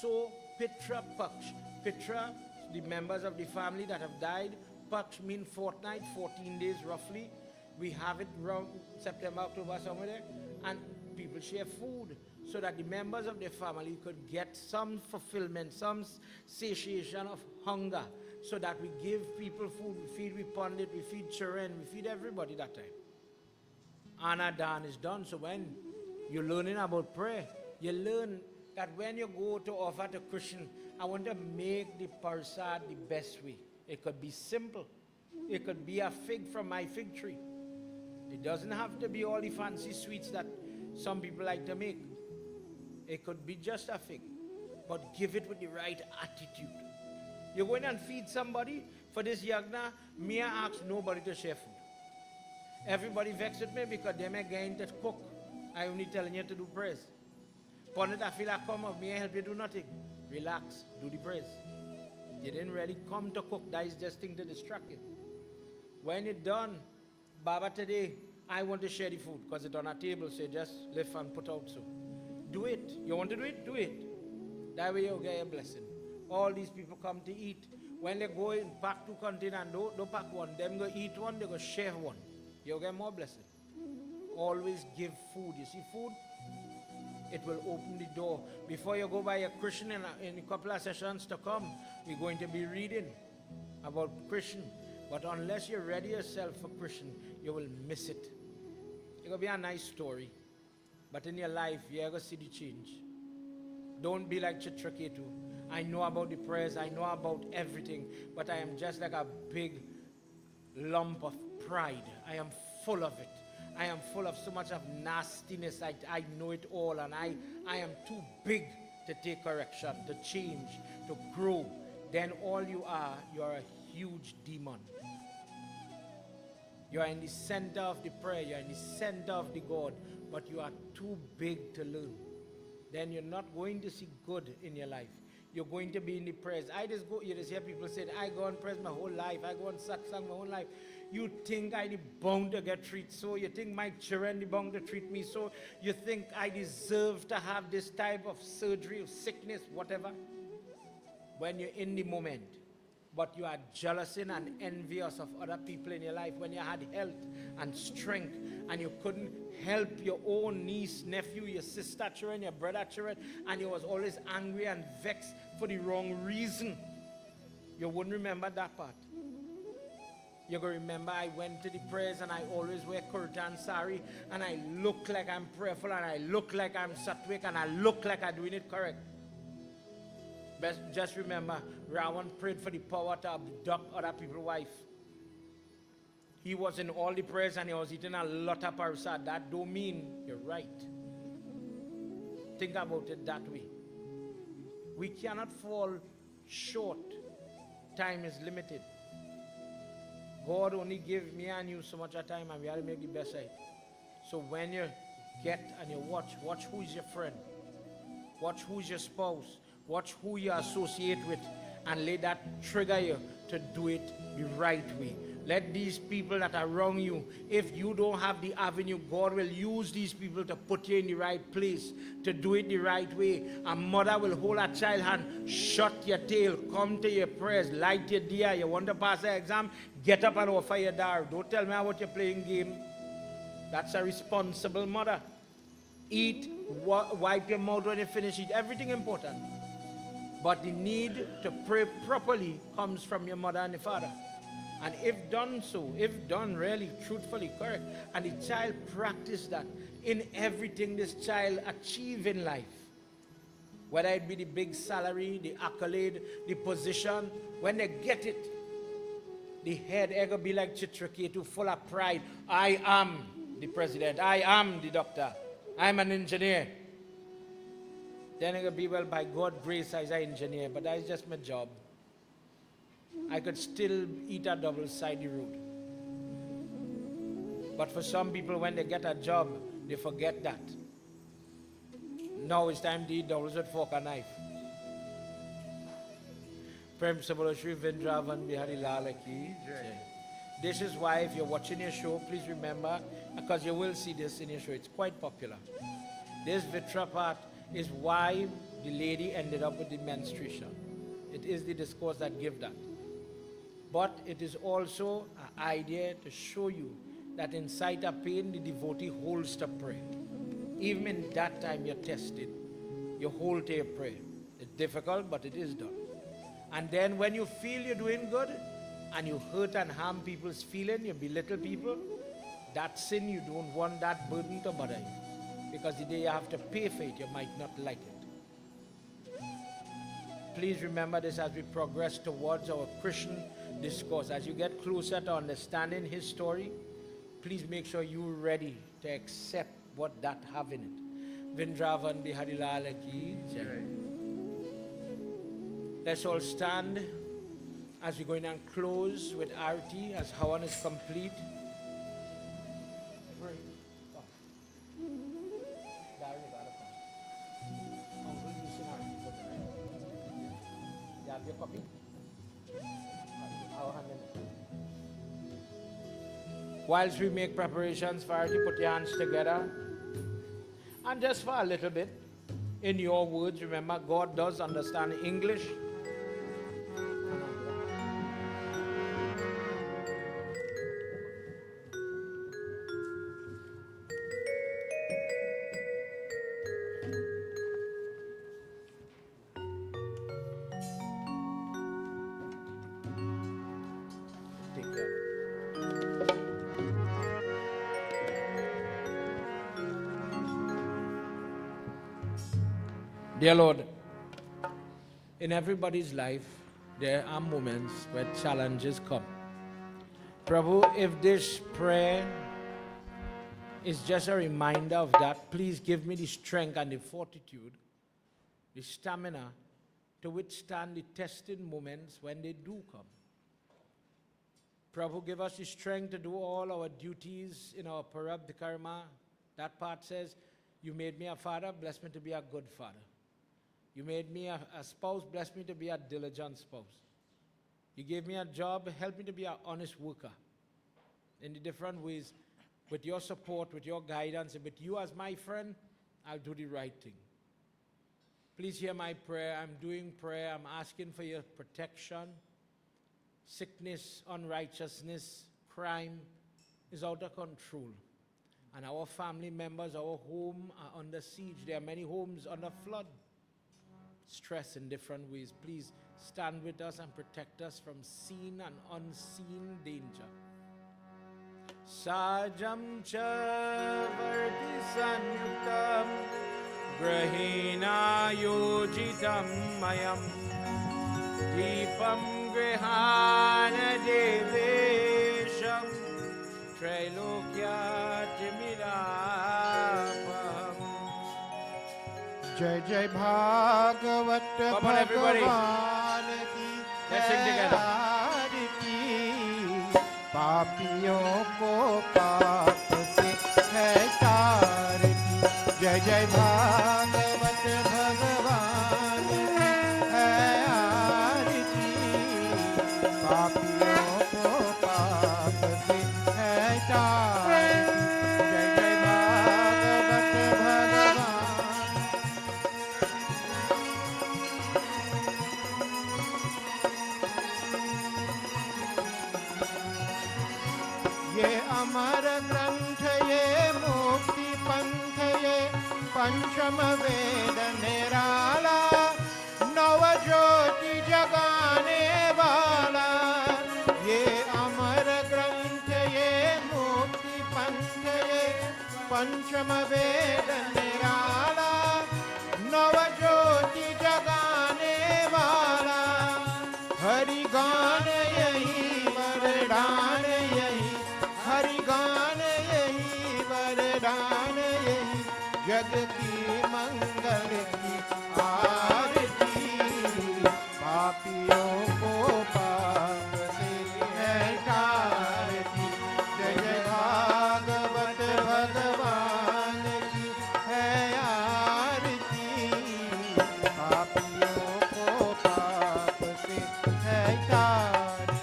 So, Pitra Paksh. Pitra, the members of the family that have died. Paksh means fortnight, 14 days roughly. We have it around September, October, somewhere there. And people share food so that the members of the family could get some fulfillment, some satiation of hunger, so that we give people food. We feed, we pundit, we feed children, we feed everybody that time. Anadan is done. So when you're learning about prayer, you learn that when you go to offer to Christian, I want to make the parsad the best way. It could be simple. It could be a fig from my fig tree. It doesn't have to be all the fancy sweets that some people like to make. It could be just a fig, but give it with the right attitude. You're going and feed somebody for this yagna, me I ask nobody to share food. Everybody vexed with me because they may going to cook. I only telling you to do prayers. Pundit, I feel like come up, me I help you do nothing. Relax, do the prayers. You didn't really come to cook, that is just thing to distract you. When it's done, Baba, today, I want to share the food because it's on a table, so just lift and put out so. Do it. You want to do it? Do it. That way you'll get a blessing. All these people come to eat. When they go in, pack 2 containers and don't pack one. Them go eat one, they go share one. You'll get more blessing. Always give food. You see food? It will open the door. Before you go by a Christian in a couple of sessions to come, we're going to be reading about Christian. But unless you ready yourself for Christian, you will miss it. It's going to be a nice story. But in your life, you're going to see the change. Don't be like Chitra Ketu. I know about the prayers. I know about everything. But I am just like a big lump of pride. I am full of it. I am full of so much of nastiness. I know it all. And I am too big to take correction, to change, to grow. Then all you are a huge demon. You are in the center of the prayer. You are in the center of the God. But you are too big to learn. Then you're not going to see good in your life. You're going to be in the prayers. You just hear people say, I go on prayers my whole life. I go on satsang my whole life. You think I bound to get treated so. You think my children bound to treat me so. You think I deserve to have this type of surgery, of sickness, whatever. When you're in the moment. But you are jealous and envious of other people in your life when you had health and strength and you couldn't help your own niece, nephew, your sister children, your brother children, and you was always angry and vexed for the wrong reason. You wouldn't remember that part. You're going to remember I went to the prayers and I always wear kurta and sari and I look like I'm prayerful and I look like I'm satwik and I look like I'm doing it correct. But just remember, Ravan prayed for the power to abduct other people's wife. He was in all the prayers and he was eating a lot of parasat. That don't mean you're right. Think about it that way. We cannot fall short. Time is limited. God only give me and you so much of time, and we have to make the best of it. So when you get and you watch who is your friend, watch who is your spouse, watch who you associate with, and let that trigger you to do it the right way. Let these people that are around you, if you don't have the avenue, God will use these people to put you in the right place, to do it the right way. A mother will hold a child hand, shut your tail, come to your prayers, light your deer. You want to pass the exam, get up and offer your dar. Don't tell me about your playing game. That's a responsible mother. Eat, wipe your mouth when you finish, eat, everything important. But the need to pray properly comes from your mother and the father. And if done really, truthfully, correct, and the child practice that in everything this child achieve in life, whether it be the big salary, the accolade, the position, when they get it, the head will be like Chitra Ketu, full of pride. I am the president, I am the doctor, I'm an engineer. Then it will be, well, by God's grace, I'm an engineer, but that's just my job. I could still eat a double-sided road. But for some people, when they get a job, they forget that. Now it's time to eat doubles with fork and knife. Principal Shri Vindravan Bihari Lalaki. This is why, if you're watching your show, please remember, because you will see this in your show, it's quite popular. This Vitra part is why the lady ended up with the menstruation. It is the discourse that gives that. But it is also an idea to show you that inside a pain, the devotee holds to prayer. Even in that time you're tested, you hold to your prayer. It's difficult, but it is done. And then when you feel you're doing good, and you hurt and harm people's feeling, you belittle people, that sin, you don't want that burden to bother you. Because the day you have to pay for it, you might not like it. Please remember this as we progress towards our Christian discourse. As you get closer to understanding his story, please make sure you're ready to accept what that have in it. Vindravan Bihari Lal Ki Jai. Let's all stand as we're going to close with Arti as Havan is complete. Your copy. Whilst we make preparations for Arti, put your hands together. And just for a little bit, in your words, remember, God does understand English. Dear Lord, in everybody's life, there are moments where challenges come. Prabhu, if this prayer is just a reminder of that, please give me the strength and the fortitude, the stamina to withstand the testing moments when they do come. Prabhu, give us the strength to do all our duties in our Parabdha Karma. That part says, you made me a father, bless me to be a good father. You made me a spouse, bless me to be a diligent spouse. You gave me a job, help me to be an honest worker. In the different ways, with your support, with your guidance, and with you as my friend, I'll do the right thing. Please hear my prayer. I'm doing prayer. I'm asking for your protection. Sickness, unrighteousness, crime is out of control. And our family members, our home are under siege. There are many homes under flood. Stress in different ways. Please stand with us and protect us from seen and unseen danger. Sajam cha varti sanyuktam grahina yojitam mayam deepam grihana devesham trailokya timidapam. Jai Jai Bhagwat Come on, everybody. Bhagwan ki Let's sing together. Arti पापियों को पाप से है तारती। जय जय भागवत भगवान की है आरती। पापियों को पाप से है तारती। जय जय भागवत भगवान। ये अमर ग्रंथ ये मुक्ति पंथ ये पंचम वेद निराला, नव ज्योति जगाने वाला। ये अमर ग्रंथ ये मुक्ति पंथ ये पंचम वेद निराला, नव ज्योति जगाने वाला। हरि गान यही वरदान यही, हरि गान यही वरदान यही, जग की मंगल की आरती। पापियों को पाप से है तारती। जय जय भागवत भगवान की है आरती। पापियों को पाप से है तारती।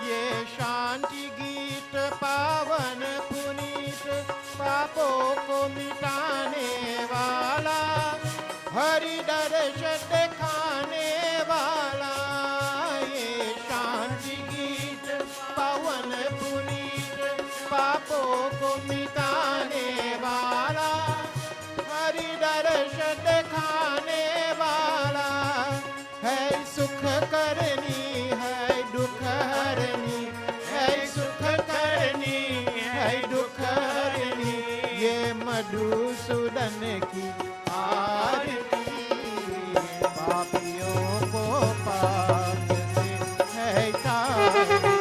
ये शांति गीत पावन पुनीत, पापों को मिटाने वाला, हरि दर्श दिखाने वाला। ये शांति गीत पावन पुनीत, पापों को मिटाने वाला, हरि दर्श दिखाने वाला। है सुख करनी है दुख हरनी, है सुख करनी है दुख हरनी। ये मधुसूदन की आरती। पापियों को पाप से है तारती।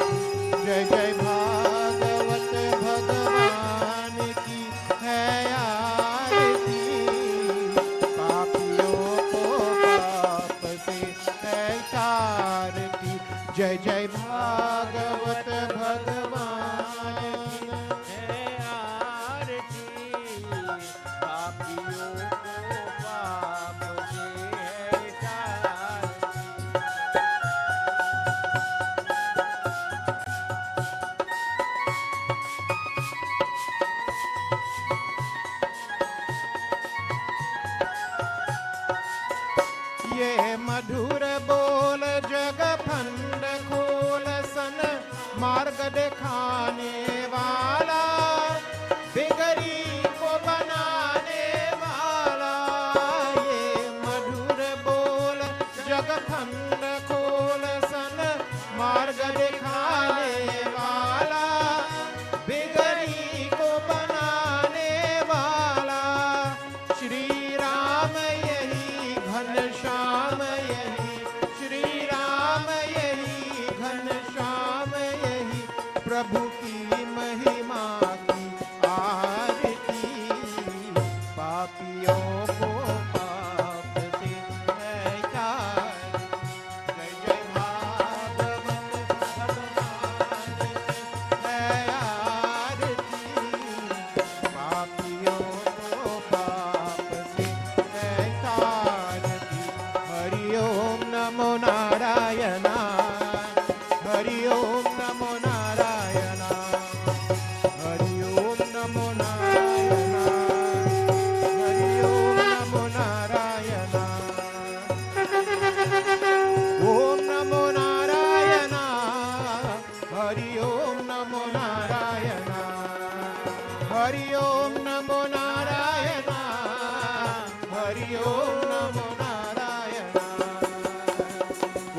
जय जय भागवत भगवान की है आरती। पापियों को पाप से है तारती। जय जय भागवत भगवान की है आरती। पापियों को पाप से है तारती। ये मधुर बोल जग फंड खोल सन, मार्ग दिखाने वाला, बिगड़ी को बनाने वाला। ये मधुर बोल जग फंड खोल सन, मार्ग दिखाने वाला, बिगड़ी को बनाने वाला। श्री राम यही घनश्याम यही, श्री राम यही घनश्याम यही, प्रभु की महिमा की आरती। पापियों को पाप से है तारती। जय जय भागवत भगवान की है आरती। पापियों को पाप से है तारती। हरि ओम नमो नारायण, हरि ओम नमो नारायण, हरि ओम नमो नारायण, हरि ओम नमो नारायण। ओम नमो नारायण, हरि ओम नमो नारायण, हरि ओम नमो नारायण, हरि ओम नमो नारायण।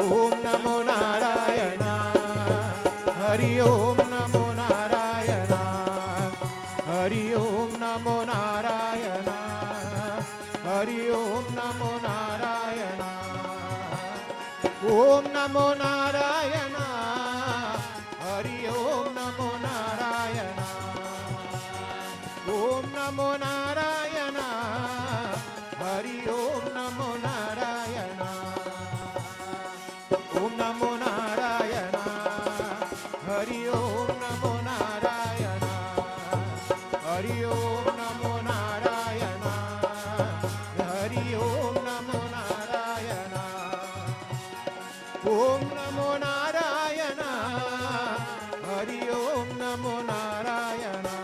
ओम नमो नारायण, हरि ओम नमो नारायण, हरि ओम नमो नारायण, हरि ओम नमो नारायण। ओम नमो नारायण, हरि ओम नमो Narayan, Namo Narayana. Hari Om Namo Narayana. Om Namo Narayana. Hari Om Namo Narayana. Hari Om Namo Narayana. Hari Om Namo Narayana. Om Namo Narayana. Hari Om Namo Narayana.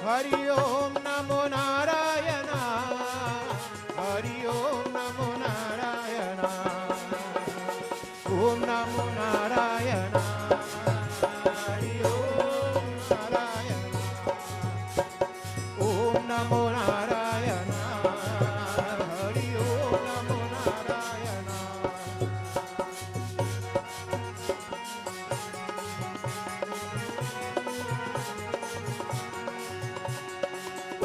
Hari Om Namo Narayana. Hari Om Namo Narayana. Om Namo Narayana. Hari Om Narayana. Om Namo Narayana. Hari Om Namo Narayana.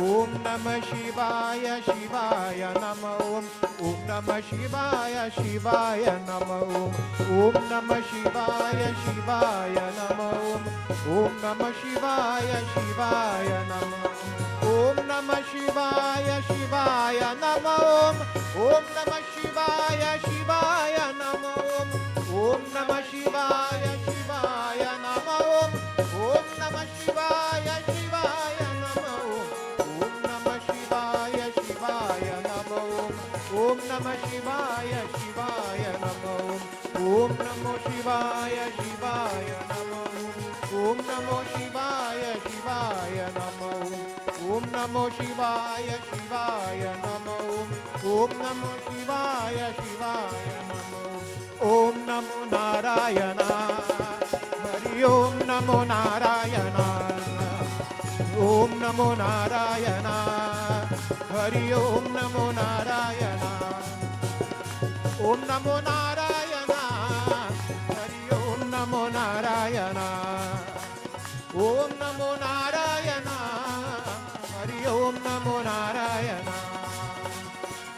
Om Namah Shivaya Shivaya Namah Om. Om Namah Shivaya Shivaya Namah Om. Om Namah Shivaya Shivaya Namah Om. Om Namah Shivaya Shivaya Namah Om. Om Namah Shivaya Shivaya Namah Om. Om Namah Shivaya Shivaya Namah Om. Om Namah Shivaya Shivaya Namah Om. Om Namah Shivaya Shivaya Namah Om. Om Namah Shivaya Shivaya Namah Om. Om Namah Shivaya Shivaya Namah Om. Om Namo Shivaya Shivaya Namah Om. Om Namo Shivaya Shivaya Namah Om. Om Namo Shivaya Shivaya Namah Om. Om Namo Shivaya Shivaya Namah Om. Om Namo Narayana. Hari Om Namo Narayana. Om Namo Narayana. Hari Om Namo Narayana. Om Namo Narayana. Hari Om Namo Narayana. Om Namo Narayana. Hari Om Namo Narayana.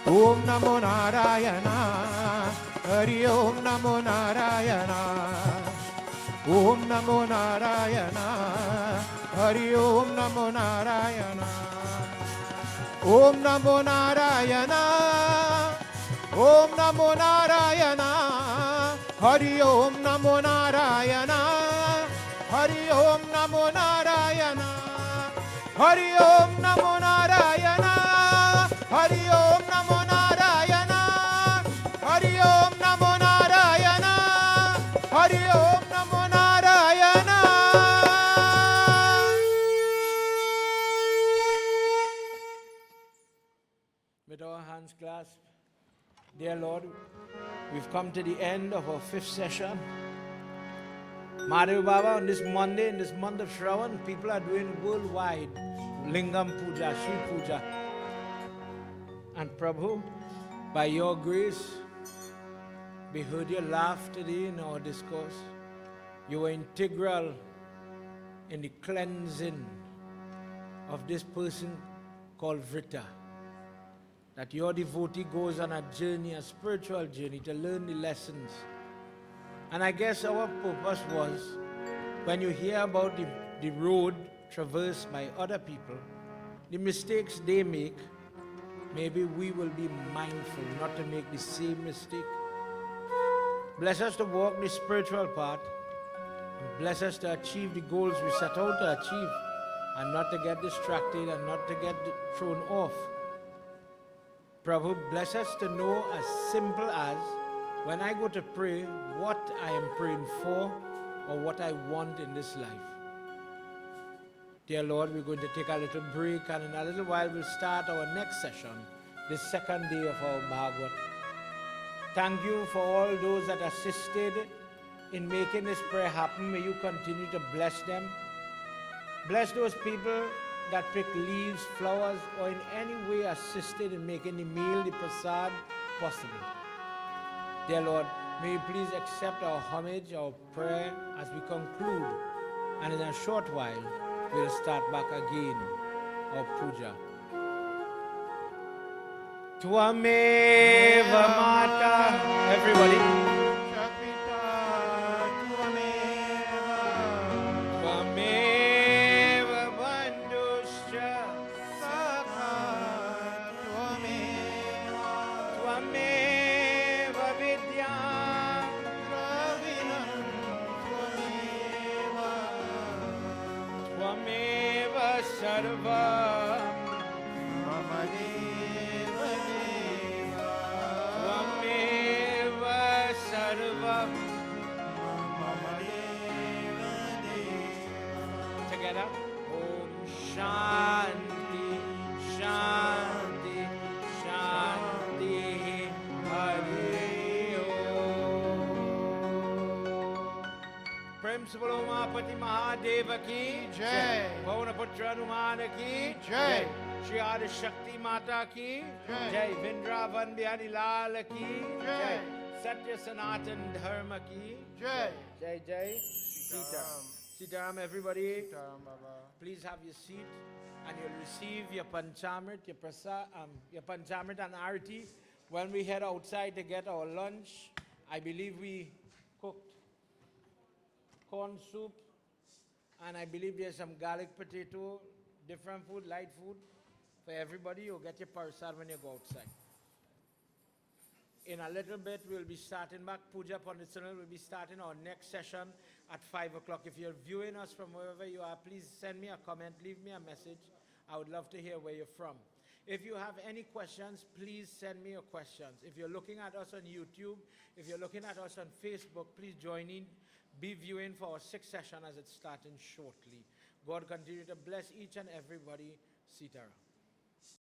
Om Namo Narayana. Hari Om Namo Narayana. Om Namo Narayana. Hari Om Namo Narayana. Om Namo Narayana. Om Namo Narayana. Hari Om Namo Narayana. Hari Om Namo Narayana. Hari Om Namo Narayana. Hari Om Namo Narayana. Hari Om Namo Narayana. Hari Om Namo Narayana. With our hands clasped, dear Lord, we've come to the end of our 5th session. Madhav Baba, on this Monday, in this month of Shravan, people are doing worldwide Lingam Puja, Shiv Puja. And Prabhu, by your grace, we heard your laugh today in our discourse. You were integral in the cleansing of this person called Vrita. That your devotee goes on a journey, a spiritual journey, to learn the lessons. And I guess our purpose was, when you hear about the road traversed by other people, the mistakes they make, maybe we will be mindful not to make the same mistake. Bless us to walk the spiritual path, and bless us to achieve the goals we set out to achieve, and not to get distracted and not to get thrown off. Prabhu, bless us to know as simple as, when I go to pray, what I am praying for or what I want in this life. Dear Lord, we're going to take a little break, and in a little while we'll start our next session, the second day of our Bhagwat. Thank you for all those that assisted in making this prayer happen. May you continue to bless them. Bless those people that pick leaves, flowers, or in any way assisted in making the meal, the prasad, possible. Dear Lord, may you please accept our homage, our prayer as we conclude. And in a short while, we'll start back again our puja. Tvameva Mata. Everybody. Tvameva Bandhuscha sarvam Mama deva deva. Tvameva sarvam. Mama deva deva. Together. Om Shanti, Shanti, Shanti. Hari Om. Prem se bolo Mahapati Mahadeva ki Jai. Pavanapatra Hanumana ki Jai. Shri Adi Shakti Mata ki Jai. Jai Vrindavan Bihari Lal ki Jai. Satya Sanatan Dharma ki Jai. Jai Jai Sitaram. Sitaram everybody. Sitaram Baba. Please have your seat and you'll receive your panchamrit, your panchamrit and arati. When we head outside to get our lunch, I believe we cooked corn soup, and I believe there's some garlic potato, different food, light food for everybody. You'll get your parasad when you go outside. In a little bit, we'll be starting back. Puja Panditsanal will be starting our next session at 5 o'clock. If you're viewing us from wherever you are, please send me a comment, leave me a message. I would love to hear where you're from. If you have any questions, please send me your questions. If you're looking at us on YouTube, if you're looking at us on Facebook, please join in. Be viewing for our 6th session as it's starting shortly. God continue to bless each and everybody. Sitaram.